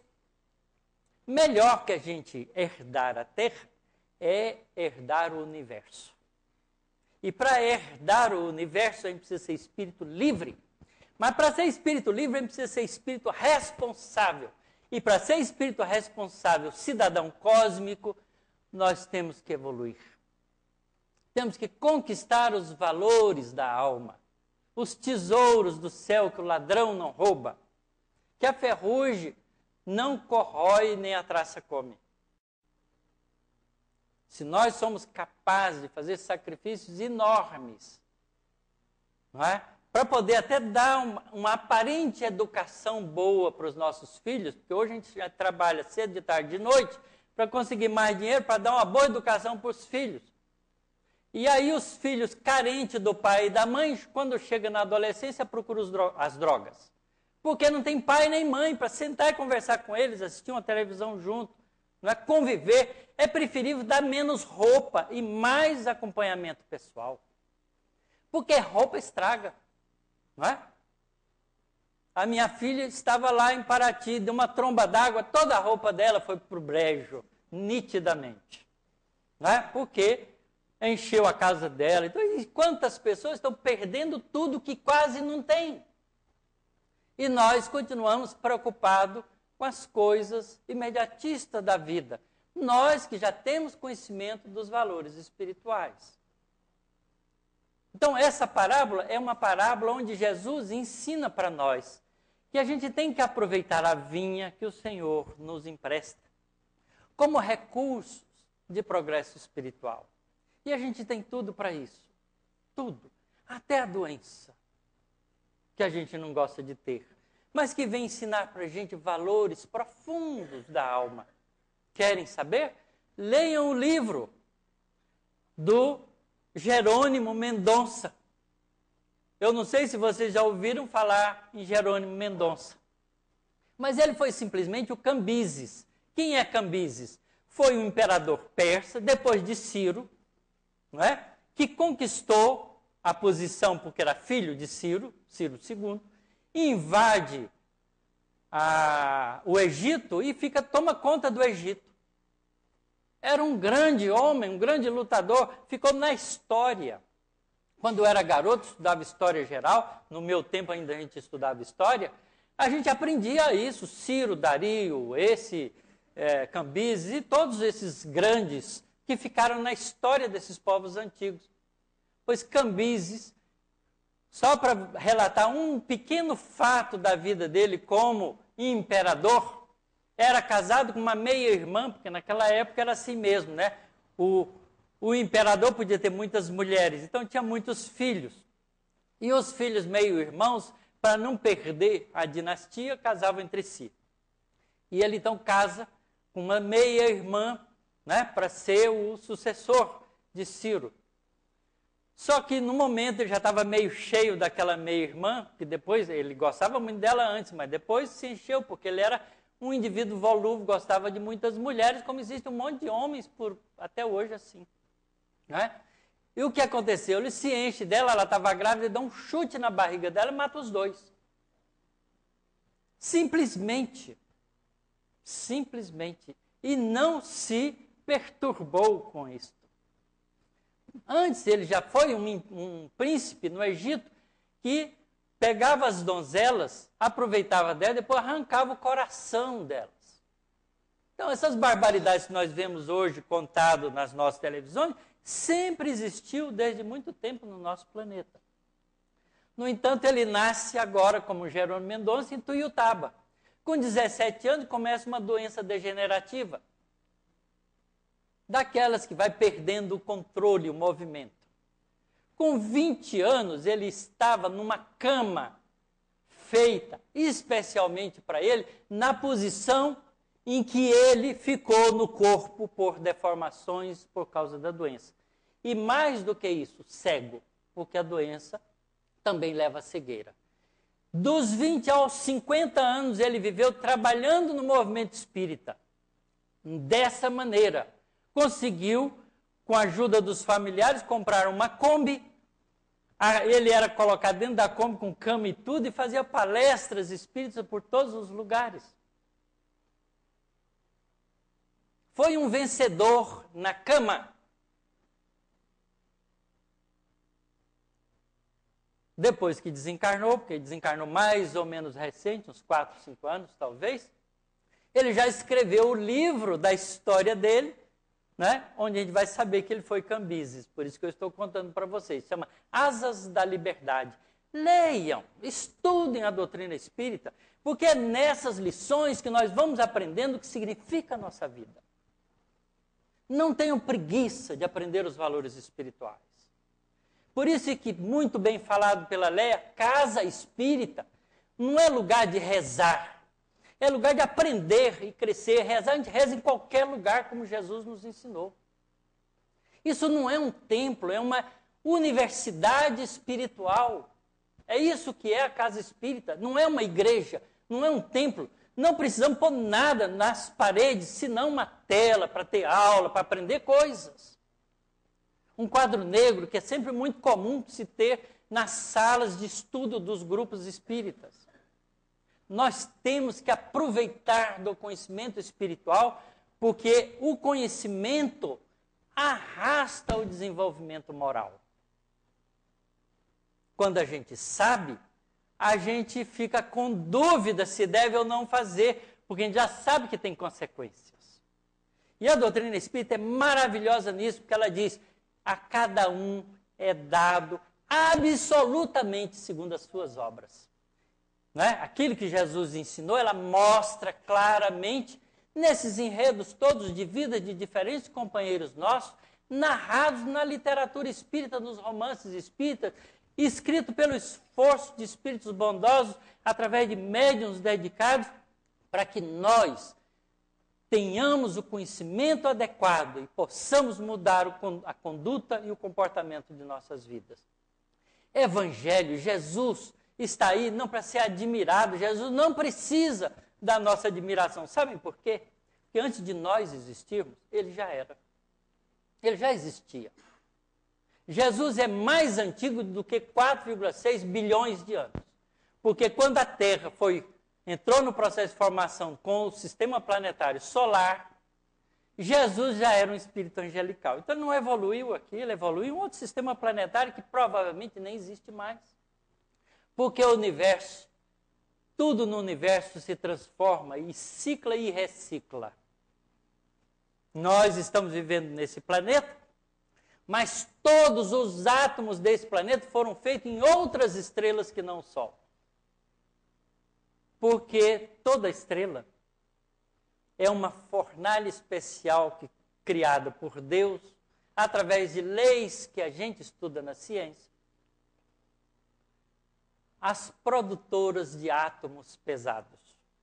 Speaker 1: Melhor que a gente herdar a terra é herdar o universo. E para herdar o universo, a gente precisa ser espírito livre. Mas para ser espírito livre, a gente precisa ser espírito responsável. E para ser espírito responsável, cidadão cósmico, nós temos que evoluir. Temos que conquistar os valores da alma, os tesouros do céu que o ladrão não rouba, que a ferrugem não corrói nem a traça come. Se nós somos capazes de fazer sacrifícios enormes, não é? Para poder até dar uma aparente educação boa para os nossos filhos, porque hoje a gente já trabalha cedo, de tarde, de noite, para conseguir mais dinheiro, para dar uma boa educação para os filhos. E aí os filhos carentes do pai e da mãe, quando chegam na adolescência, procuram as drogas. Porque não tem pai nem mãe para sentar e conversar com eles, assistir uma televisão junto, não é? Conviver. É preferível dar menos roupa e mais acompanhamento pessoal. Porque roupa estraga. Não é? A minha filha estava lá em Paraty, deu uma tromba d'água, toda a roupa dela foi para o brejo, nitidamente. Não é? Porque encheu a casa dela. Então, e quantas pessoas estão perdendo tudo que quase não tem? E nós continuamos preocupados com as coisas imediatistas da vida. Nós que já temos conhecimento dos valores espirituais. Então, essa parábola é uma parábola onde Jesus ensina para nós que a gente tem que aproveitar a vinha que o Senhor nos empresta como recursos de progresso espiritual. E a gente tem tudo para isso. Tudo. Até a doença, que a gente não gosta de ter, mas que vem ensinar para a gente valores profundos da alma. Querem saber? Leiam o livro do Jerônimo Mendonça. Eu não sei se vocês já ouviram falar em Jerônimo Mendonça. Mas ele foi simplesmente o Cambises. Quem é Cambises? Foi um imperador persa, depois de Ciro, não é? Que conquistou a posição porque era filho de Ciro II, invade o Egito e toma conta do Egito. Era um grande homem, um grande lutador, ficou na história. Quando eu era garoto, estudava história geral, no meu tempo ainda a gente estudava história, a gente aprendia isso, Ciro, Dario, Cambises e todos esses grandes que ficaram na história desses povos antigos. Pois Cambises, só para relatar um pequeno fato da vida dele como imperador, era casado com uma meia-irmã, porque naquela época era assim mesmo, né? O imperador podia ter muitas mulheres, então tinha muitos filhos. E os filhos meio-irmãos, para não perder a dinastia, casavam entre si. E ele então casa com uma meia-irmã, né, para ser o sucessor de Ciro. Só que no momento ele já estava meio cheio daquela meia-irmã, que depois ele gostava muito dela antes, mas depois se encheu, porque ele era um indivíduo volúvel, gostava de muitas mulheres, como existe um monte de homens até hoje assim. Né? E o que aconteceu? Ele se enche dela, ela estava grávida, dá um chute na barriga dela e mata os dois. Simplesmente. E não se perturbou com isso. Antes ele já foi um príncipe no Egito que pegava as donzelas, aproveitava delas, depois arrancava o coração delas. Então essas barbaridades que nós vemos hoje contado nas nossas televisões, sempre existiu desde muito tempo no nosso planeta. No entanto, ele nasce agora como Jerônimo Mendonça em Tuiutaba. Com 17 anos começa uma doença degenerativa. Daquelas que vai perdendo o controle, o movimento. Com 20 anos, ele estava numa cama feita especialmente para ele, na posição em que ele ficou no corpo por deformações por causa da doença. E mais do que isso, cego, porque a doença também leva à cegueira. Dos 20 aos 50 anos, ele viveu trabalhando no movimento espírita. Dessa maneira, conseguiu, com a ajuda dos familiares, comprar uma Kombi. Ele era colocado dentro da Kombi com cama e tudo e fazia palestras espíritas por todos os lugares. Foi um vencedor na cama. Depois que desencarnou, porque desencarnou mais ou menos recente, uns 4, 5 anos talvez, ele já escreveu o livro da história dele, né, onde a gente vai saber que ele foi Cambises. Por isso que eu estou contando para vocês. Chama Asas da Liberdade. Leiam, estudem a doutrina espírita, porque é nessas lições que nós vamos aprendendo o que significa a nossa vida. Não tenham preguiça de aprender os valores espirituais. Por isso que, muito bem falado pela Leia, casa espírita não é lugar de rezar. É lugar de aprender e crescer. Rezar, a gente reza em qualquer lugar, como Jesus nos ensinou. Isso não é um templo, é uma universidade espiritual. É isso que é a casa espírita. Não é uma igreja, não é um templo. Não precisamos pôr nada nas paredes, senão uma tela para ter aula, para aprender coisas. Um quadro negro, que é sempre muito comum se ter nas salas de estudo dos grupos espíritas. Nós temos que aproveitar do conhecimento espiritual, porque o conhecimento arrasta o desenvolvimento moral. Quando a gente sabe, a gente fica com dúvida se deve ou não fazer, porque a gente já sabe que tem consequências. E a doutrina espírita é maravilhosa nisso, porque ela diz: a cada um é dado absolutamente segundo as suas obras. Né? Aquilo que Jesus ensinou, ela mostra claramente nesses enredos todos de vida de diferentes companheiros nossos, narrados na literatura espírita, nos romances espíritas, escrito pelo esforço de espíritos bondosos, através de médiuns dedicados, para que nós tenhamos o conhecimento adequado e possamos mudar a conduta e o comportamento de nossas vidas. Evangelho, Jesus está aí não para ser admirado, Jesus não precisa da nossa admiração. Sabem por quê? Porque antes de nós existirmos, ele já era. Ele já existia. Jesus é mais antigo do que 4,6 bilhões de anos. Porque quando a Terra entrou no processo de formação com o sistema planetário solar, Jesus já era um espírito angelical. Então não evoluiu aqui, ele evoluiu em outro sistema planetário que provavelmente nem existe mais. Porque o universo, tudo no universo se transforma e cicla e recicla. Nós estamos vivendo nesse planeta, mas todos os átomos desse planeta foram feitos em outras estrelas que não o Sol. Porque toda estrela é uma fornalha especial criada por Deus, através de leis que a gente estuda na ciência. As produtoras de átomos pesados.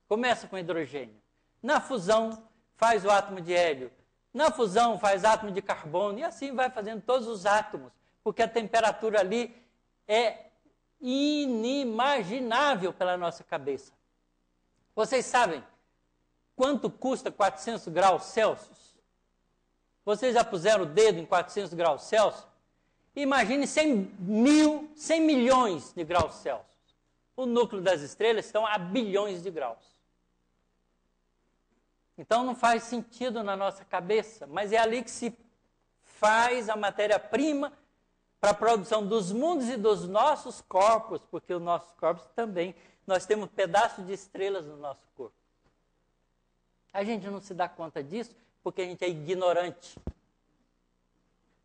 Speaker 1: Começa com hidrogênio. Na fusão, faz o átomo de hélio. Na fusão, faz átomo de carbono. E assim vai fazendo todos os átomos. Porque a temperatura ali é inimaginável pela nossa cabeça. Vocês sabem quanto custa 400 graus Celsius? Vocês já puseram o dedo em 400 graus Celsius? Imagine 100 milhões de graus Celsius. O núcleo das estrelas estão a bilhões de graus. Então não faz sentido na nossa cabeça, mas é ali que se faz a matéria-prima para a produção dos mundos e dos nossos corpos, porque os nossos corpos também, nós temos pedaços de estrelas no nosso corpo. A gente não se dá conta disso porque a gente é ignorante.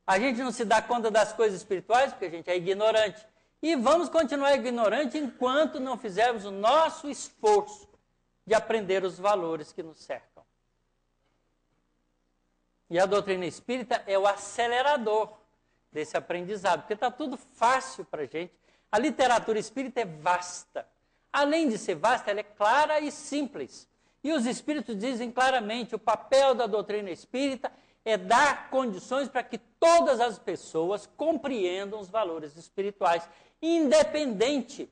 Speaker 1: A gente não se dá conta das coisas espirituais porque a gente é ignorante. E vamos continuar ignorante enquanto não fizermos o nosso esforço de aprender os valores que nos cercam. E a doutrina espírita é o acelerador desse aprendizado, porque está tudo fácil para a gente. A literatura espírita é vasta. Além de ser vasta, ela é clara e simples. E os espíritos dizem claramente, o papel da doutrina espírita é dar condições para que todas as pessoas compreendam os valores espirituais, independente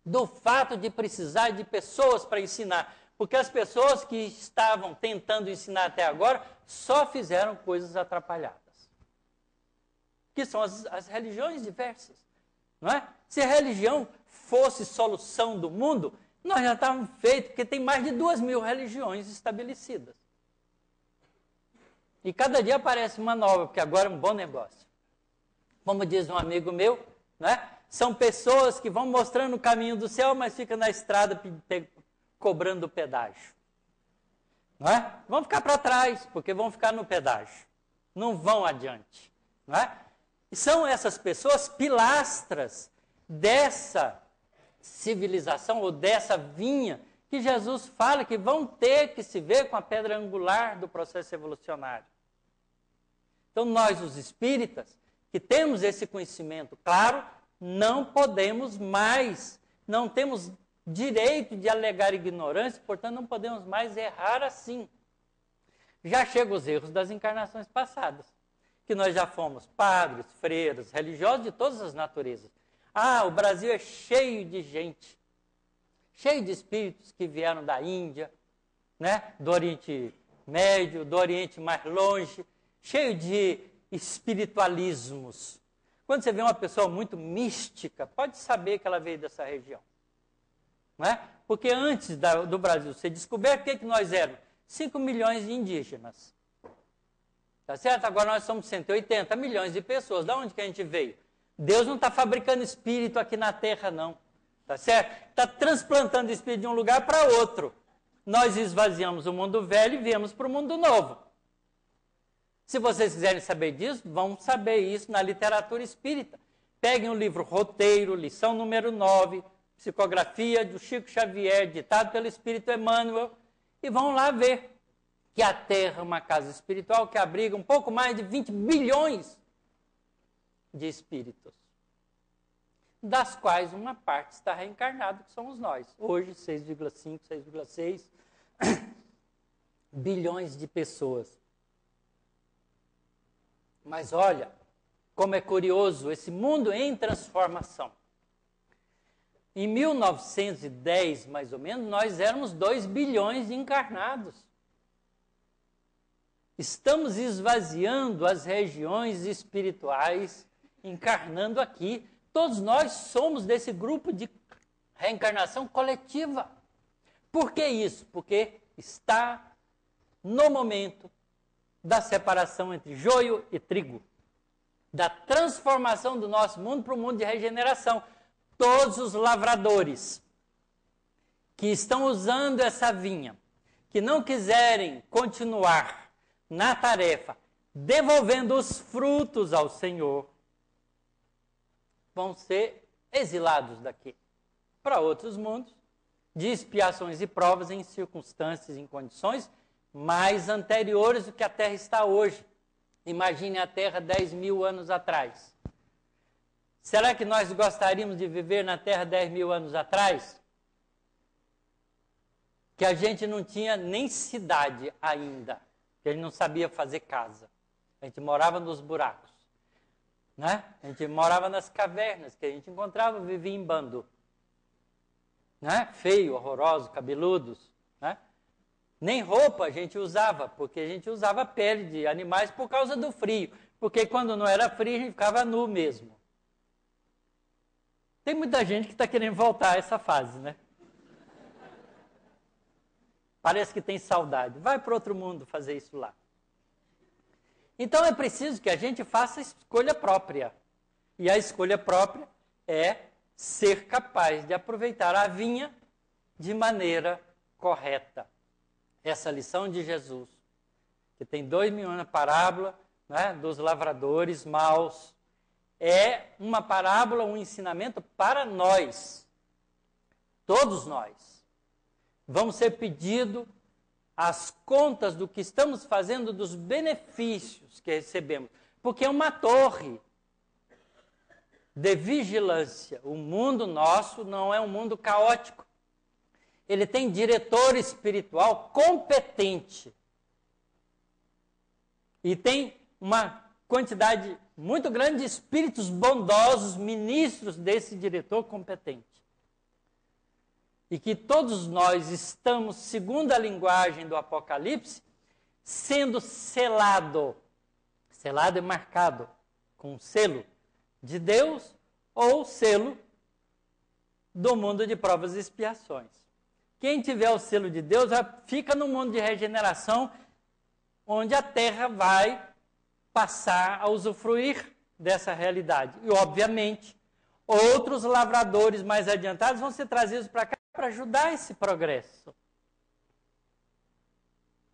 Speaker 1: do fato de precisar de pessoas para ensinar. Porque as pessoas que estavam tentando ensinar até agora só fizeram coisas atrapalhadas. Que são as religiões diversas. Não é? Se a religião fosse solução do mundo, nós já estávamos feitos, porque tem mais de 2.000 religiões estabelecidas. E cada dia aparece uma nova, porque agora é um bom negócio. Como diz um amigo meu, né? São pessoas que vão mostrando o caminho do céu, mas ficam na estrada cobrando o pedágio. Não é? Vão ficar para trás, porque vão ficar no pedágio. Não vão adiante. Não é? E são essas pessoas pilastras dessa civilização ou dessa vinha que Jesus fala que vão ter que se ver com a pedra angular do processo evolucionário. Então nós, os espíritas, que temos esse conhecimento, claro, não podemos mais, não temos direito de alegar ignorância, portanto não podemos mais errar assim. Já chegam os erros das encarnações passadas, que nós já fomos padres, freiras, religiosos de todas as naturezas. Ah, o Brasil é cheio de gente, cheio de espíritos que vieram da Índia, né? Do Oriente Médio, do Oriente mais longe, cheio de espiritualismos. Quando você vê uma pessoa muito mística, pode saber que ela veio dessa região. Não é? Porque antes do Brasil ser descoberto, o que nós éramos? 5 milhões de indígenas. Tá certo? Agora nós somos 180 milhões de pessoas. Da onde que a gente veio? Deus não está fabricando espírito aqui na Terra, não. Tá certo? Está transplantando espírito de um lugar para outro. Nós esvaziamos o mundo velho e viemos para o mundo novo. Se vocês quiserem saber disso, vão saber isso na literatura espírita. Peguem o livro Roteiro, lição número 9, Psicografia do Chico Xavier, ditado pelo Espírito Emmanuel, e vão lá ver que a Terra é uma casa espiritual que abriga um pouco mais de 20 bilhões de espíritos, das quais uma parte está reencarnada, que somos nós. Hoje, 6,5, 6,6 bilhões de pessoas. Mas olha, como é curioso, esse mundo em transformação. Em 1910, mais ou menos, nós éramos 2 bilhões de encarnados. Estamos esvaziando as regiões espirituais encarnando aqui. Todos nós somos desse grupo de reencarnação coletiva. Por que isso? Porque está no momento da separação entre joio e trigo, da transformação do nosso mundo para um mundo de regeneração. Todos os lavradores que estão usando essa vinha, que não quiserem continuar na tarefa, devolvendo os frutos ao Senhor, vão ser exilados daqui para outros mundos, de expiações e provas em circunstâncias, em condições mais anteriores do que a Terra está hoje. Imagine a Terra 10 mil anos atrás. Será que nós gostaríamos de viver na Terra 10 mil anos atrás? Que a gente não tinha nem cidade ainda, que a gente não sabia fazer casa. A gente morava nos buracos, né? A gente morava nas cavernas, que a gente encontrava, vivia em bando, né? Feio, horroroso, cabeludos, né? Nem roupa a gente usava, porque a gente usava pele de animais por causa do frio. Porque quando não era frio, a gente ficava nu mesmo. Tem muita gente que está querendo voltar a essa fase, né? Parece que tem saudade. Vai para outro mundo fazer isso lá. Então é preciso que a gente faça a escolha própria. E a escolha própria é ser capaz de aproveitar a vinha de maneira correta. Essa lição de Jesus, que tem 2.000 anos, a parábola, né, dos lavradores maus, é uma parábola, um ensinamento para nós. Todos nós. Vamos ser pedido as contas do que estamos fazendo, dos benefícios que recebemos. Porque é uma torre de vigilância. O mundo nosso não é um mundo caótico. Ele tem diretor espiritual competente. E tem uma quantidade muito grande de espíritos bondosos, ministros desse diretor competente. E que todos nós estamos, segundo a linguagem do Apocalipse, sendo selado. Selado é marcado com um selo de Deus ou selo do mundo de provas e expiações. Quem tiver o selo de Deus fica no mundo de regeneração, onde a terra vai passar a usufruir dessa realidade. E, obviamente, outros lavradores mais adiantados vão ser trazidos para cá para ajudar esse progresso.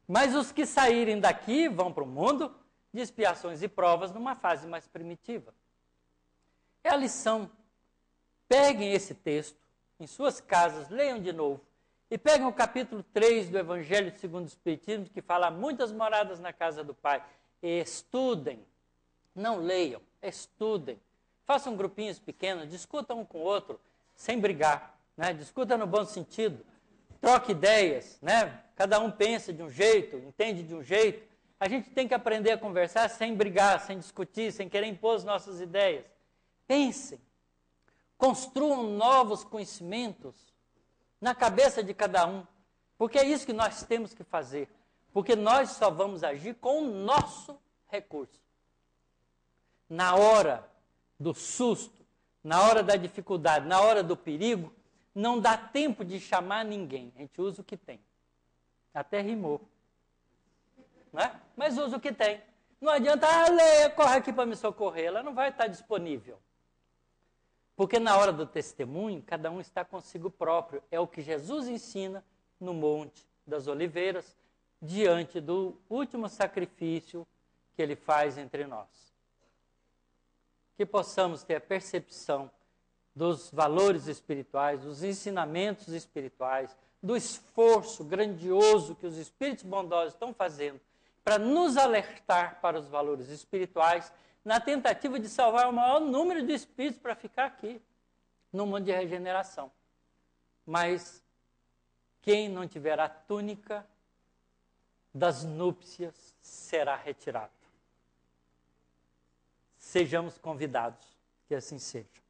Speaker 1: Mas os que saírem daqui vão para o mundo de expiações e provas numa fase mais primitiva. É a lição. Peguem esse texto em suas casas, leiam de novo. E peguem o capítulo 3 do Evangelho segundo o Espiritismo, que fala muitas moradas na casa do Pai. E estudem, não leiam, estudem. Façam grupinhos pequenos, discutam um com o outro, sem brigar, né? Discuta no bom sentido, troque ideias, né? Cada um pensa de um jeito, entende de um jeito. A gente tem que aprender a conversar sem brigar, sem discutir, sem querer impor as nossas ideias. Pensem, construam novos conhecimentos na cabeça de cada um, porque é isso que nós temos que fazer, porque nós só vamos agir com o nosso recurso. Na hora do susto, na hora da dificuldade, na hora do perigo, não dá tempo de chamar ninguém, a gente usa o que tem. Até rimou, né? Mas usa o que tem. Não adianta, Leia, corre aqui para me socorrer, ela não vai estar disponível. Porque na hora do testemunho, cada um está consigo próprio. É o que Jesus ensina no Monte das Oliveiras, diante do último sacrifício que ele faz entre nós. Que possamos ter a percepção dos valores espirituais, dos ensinamentos espirituais, do esforço grandioso que os espíritos bondosos estão fazendo para nos alertar para os valores espirituais, na tentativa de salvar o maior número de espíritos para ficar aqui, no mundo de regeneração. Mas quem não tiver a túnica das núpcias será retirado. Sejamos convidados, que assim seja.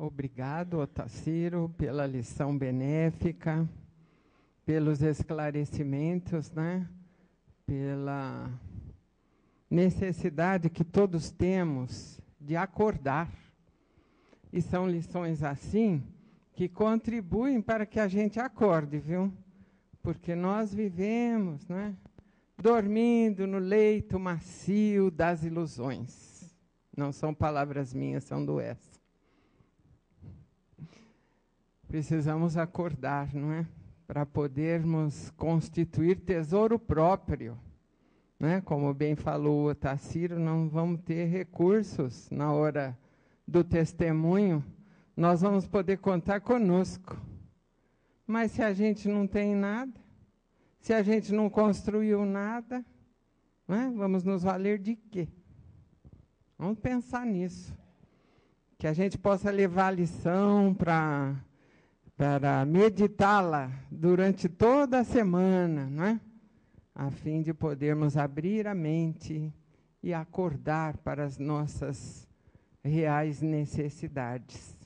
Speaker 2: Obrigado, Otacílio, pela lição benéfica, pelos esclarecimentos, né? Pela necessidade que todos temos de acordar. E são lições assim que contribuem para que a gente acorde, viu? Porque nós vivemos, né? Dormindo no leito macio das ilusões. Não são palavras minhas, são do Essa. Precisamos acordar, não é? Para podermos constituir tesouro próprio. Né? Como bem falou o Otacílio, não vamos ter recursos na hora do testemunho. Nós vamos poder contar conosco. Mas se a gente não tem nada, se a gente não construiu nada, né? Vamos nos valer de quê? Vamos pensar nisso. Que a gente possa levar a lição para meditá-la durante toda a semana, não é? A fim de podermos abrir a mente e acordar para as nossas reais necessidades.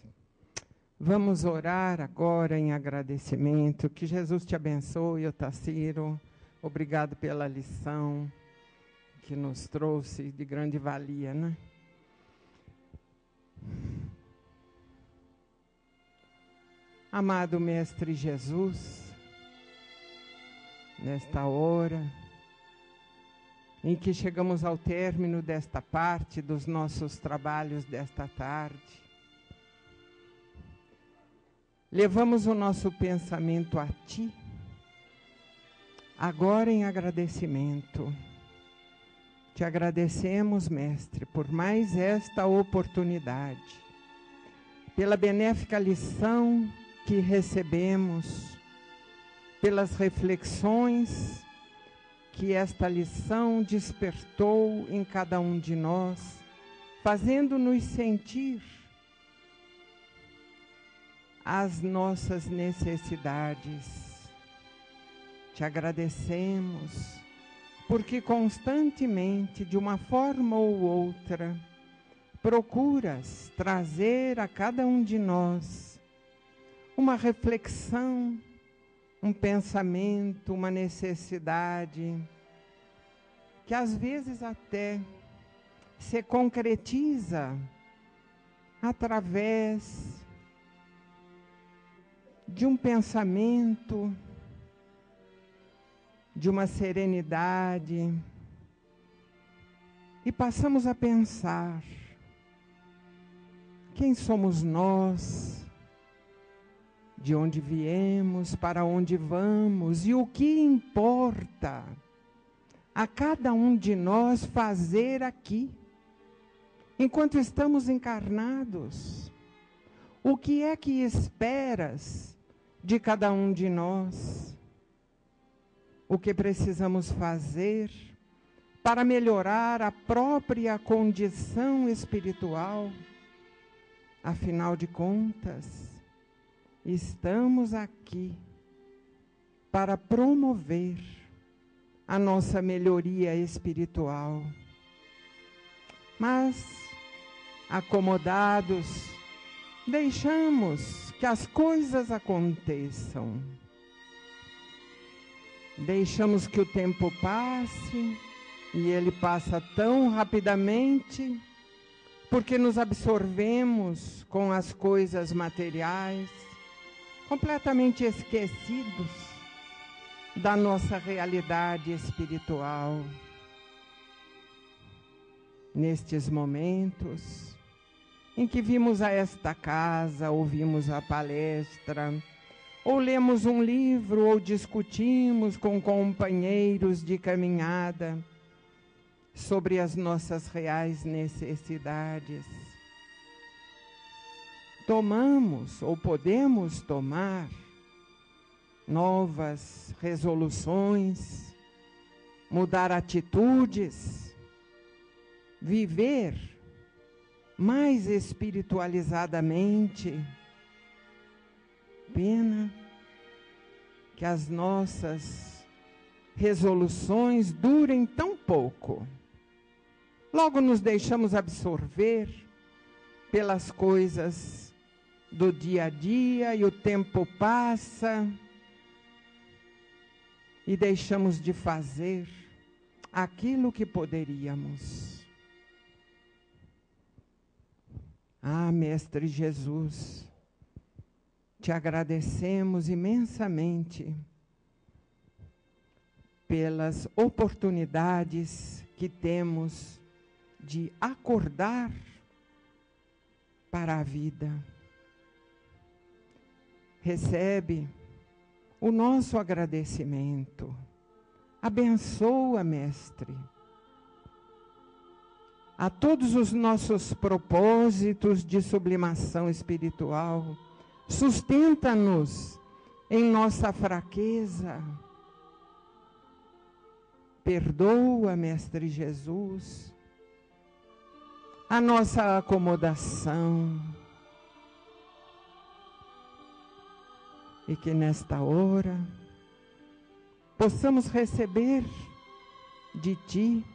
Speaker 2: Vamos orar agora em agradecimento. Que Jesus te abençoe, Otacílio. Obrigado pela lição que nos trouxe de grande valia, né? Amado Mestre Jesus, nesta hora em que chegamos ao término desta parte dos nossos trabalhos desta tarde, levamos o nosso pensamento a Ti, agora em agradecimento. Te agradecemos, Mestre, por mais esta oportunidade, pela benéfica lição que recebemos, pelas reflexões que esta lição despertou em cada um de nós, fazendo-nos sentir as nossas necessidades. Te agradecemos, porque constantemente, de uma forma ou outra, procuras trazer a cada um de nós uma reflexão, um pensamento, uma necessidade, que às vezes até se concretiza através de um pensamento, de uma serenidade, e passamos a pensar: quem somos nós? De onde viemos, para onde vamos e o que importa a cada um de nós fazer aqui, enquanto estamos encarnados? O que é que esperas de cada um de nós? O que precisamos fazer para melhorar a própria condição espiritual? Afinal de contas, estamos aqui para promover a nossa melhoria espiritual. Mas, acomodados, deixamos que as coisas aconteçam. Deixamos que o tempo passe, e ele passa tão rapidamente, porque nos absorvemos com as coisas materiais, completamente esquecidos da nossa realidade espiritual. Nestes momentos em que vimos a esta casa, ouvimos a palestra, ou lemos um livro, ou discutimos com companheiros de caminhada sobre as nossas reais necessidades, tomamos ou podemos tomar novas resoluções, mudar atitudes, viver mais espiritualizadamente. Pena que as nossas resoluções durem tão pouco. Logo nos deixamos absorver pelas coisas do dia a dia e o tempo passa e deixamos de fazer aquilo que poderíamos. Ah, Mestre Jesus, te agradecemos imensamente pelas oportunidades que temos de acordar para a vida. Recebe o nosso agradecimento. Abençoa, Mestre, a todos os nossos propósitos de sublimação espiritual. Sustenta-nos em nossa fraqueza. Perdoa, Mestre Jesus, a nossa acomodação. E que nesta hora possamos receber de Ti,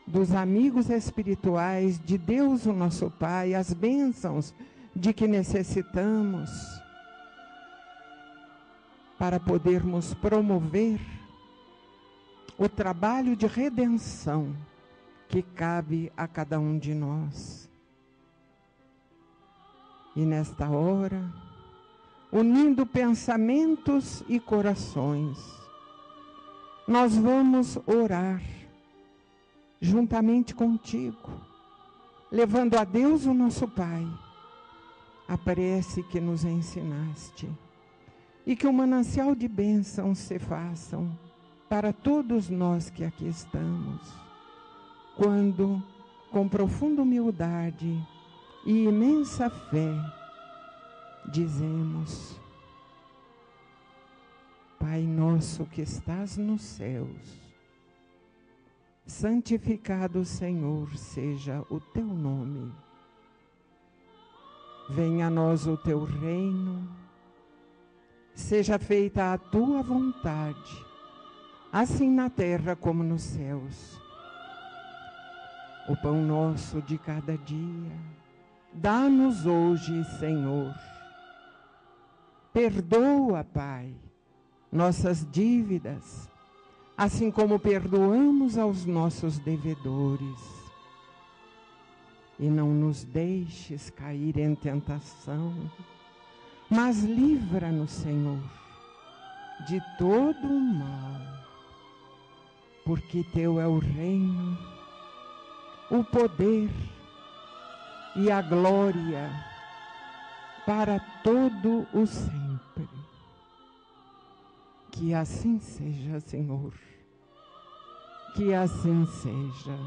Speaker 2: dos amigos espirituais, de Deus o nosso Pai, as bênçãos de que necessitamos para podermos promover o trabalho de redenção que cabe a cada um de nós. E nesta hora, unindo pensamentos e corações, nós vamos orar juntamente contigo, levando a Deus o nosso Pai a prece que nos ensinaste, e que o manancial de bênçãos se façam para todos nós que aqui estamos, quando, com profunda humildade e imensa fé, dizemos: Pai nosso que estás nos céus, santificado, Senhor, seja o teu nome. Venha a nós o teu reino, seja feita a tua vontade, assim na terra como nos céus. O pão nosso de cada dia, dá-nos hoje, Senhor. Perdoa, Pai, nossas dívidas, assim como perdoamos aos nossos devedores. E não nos deixes cair em tentação, mas livra-nos, Senhor, de todo o mal, porque Teu é o reino, o poder e a glória para todo o sempre. Que assim seja, Senhor, que assim seja.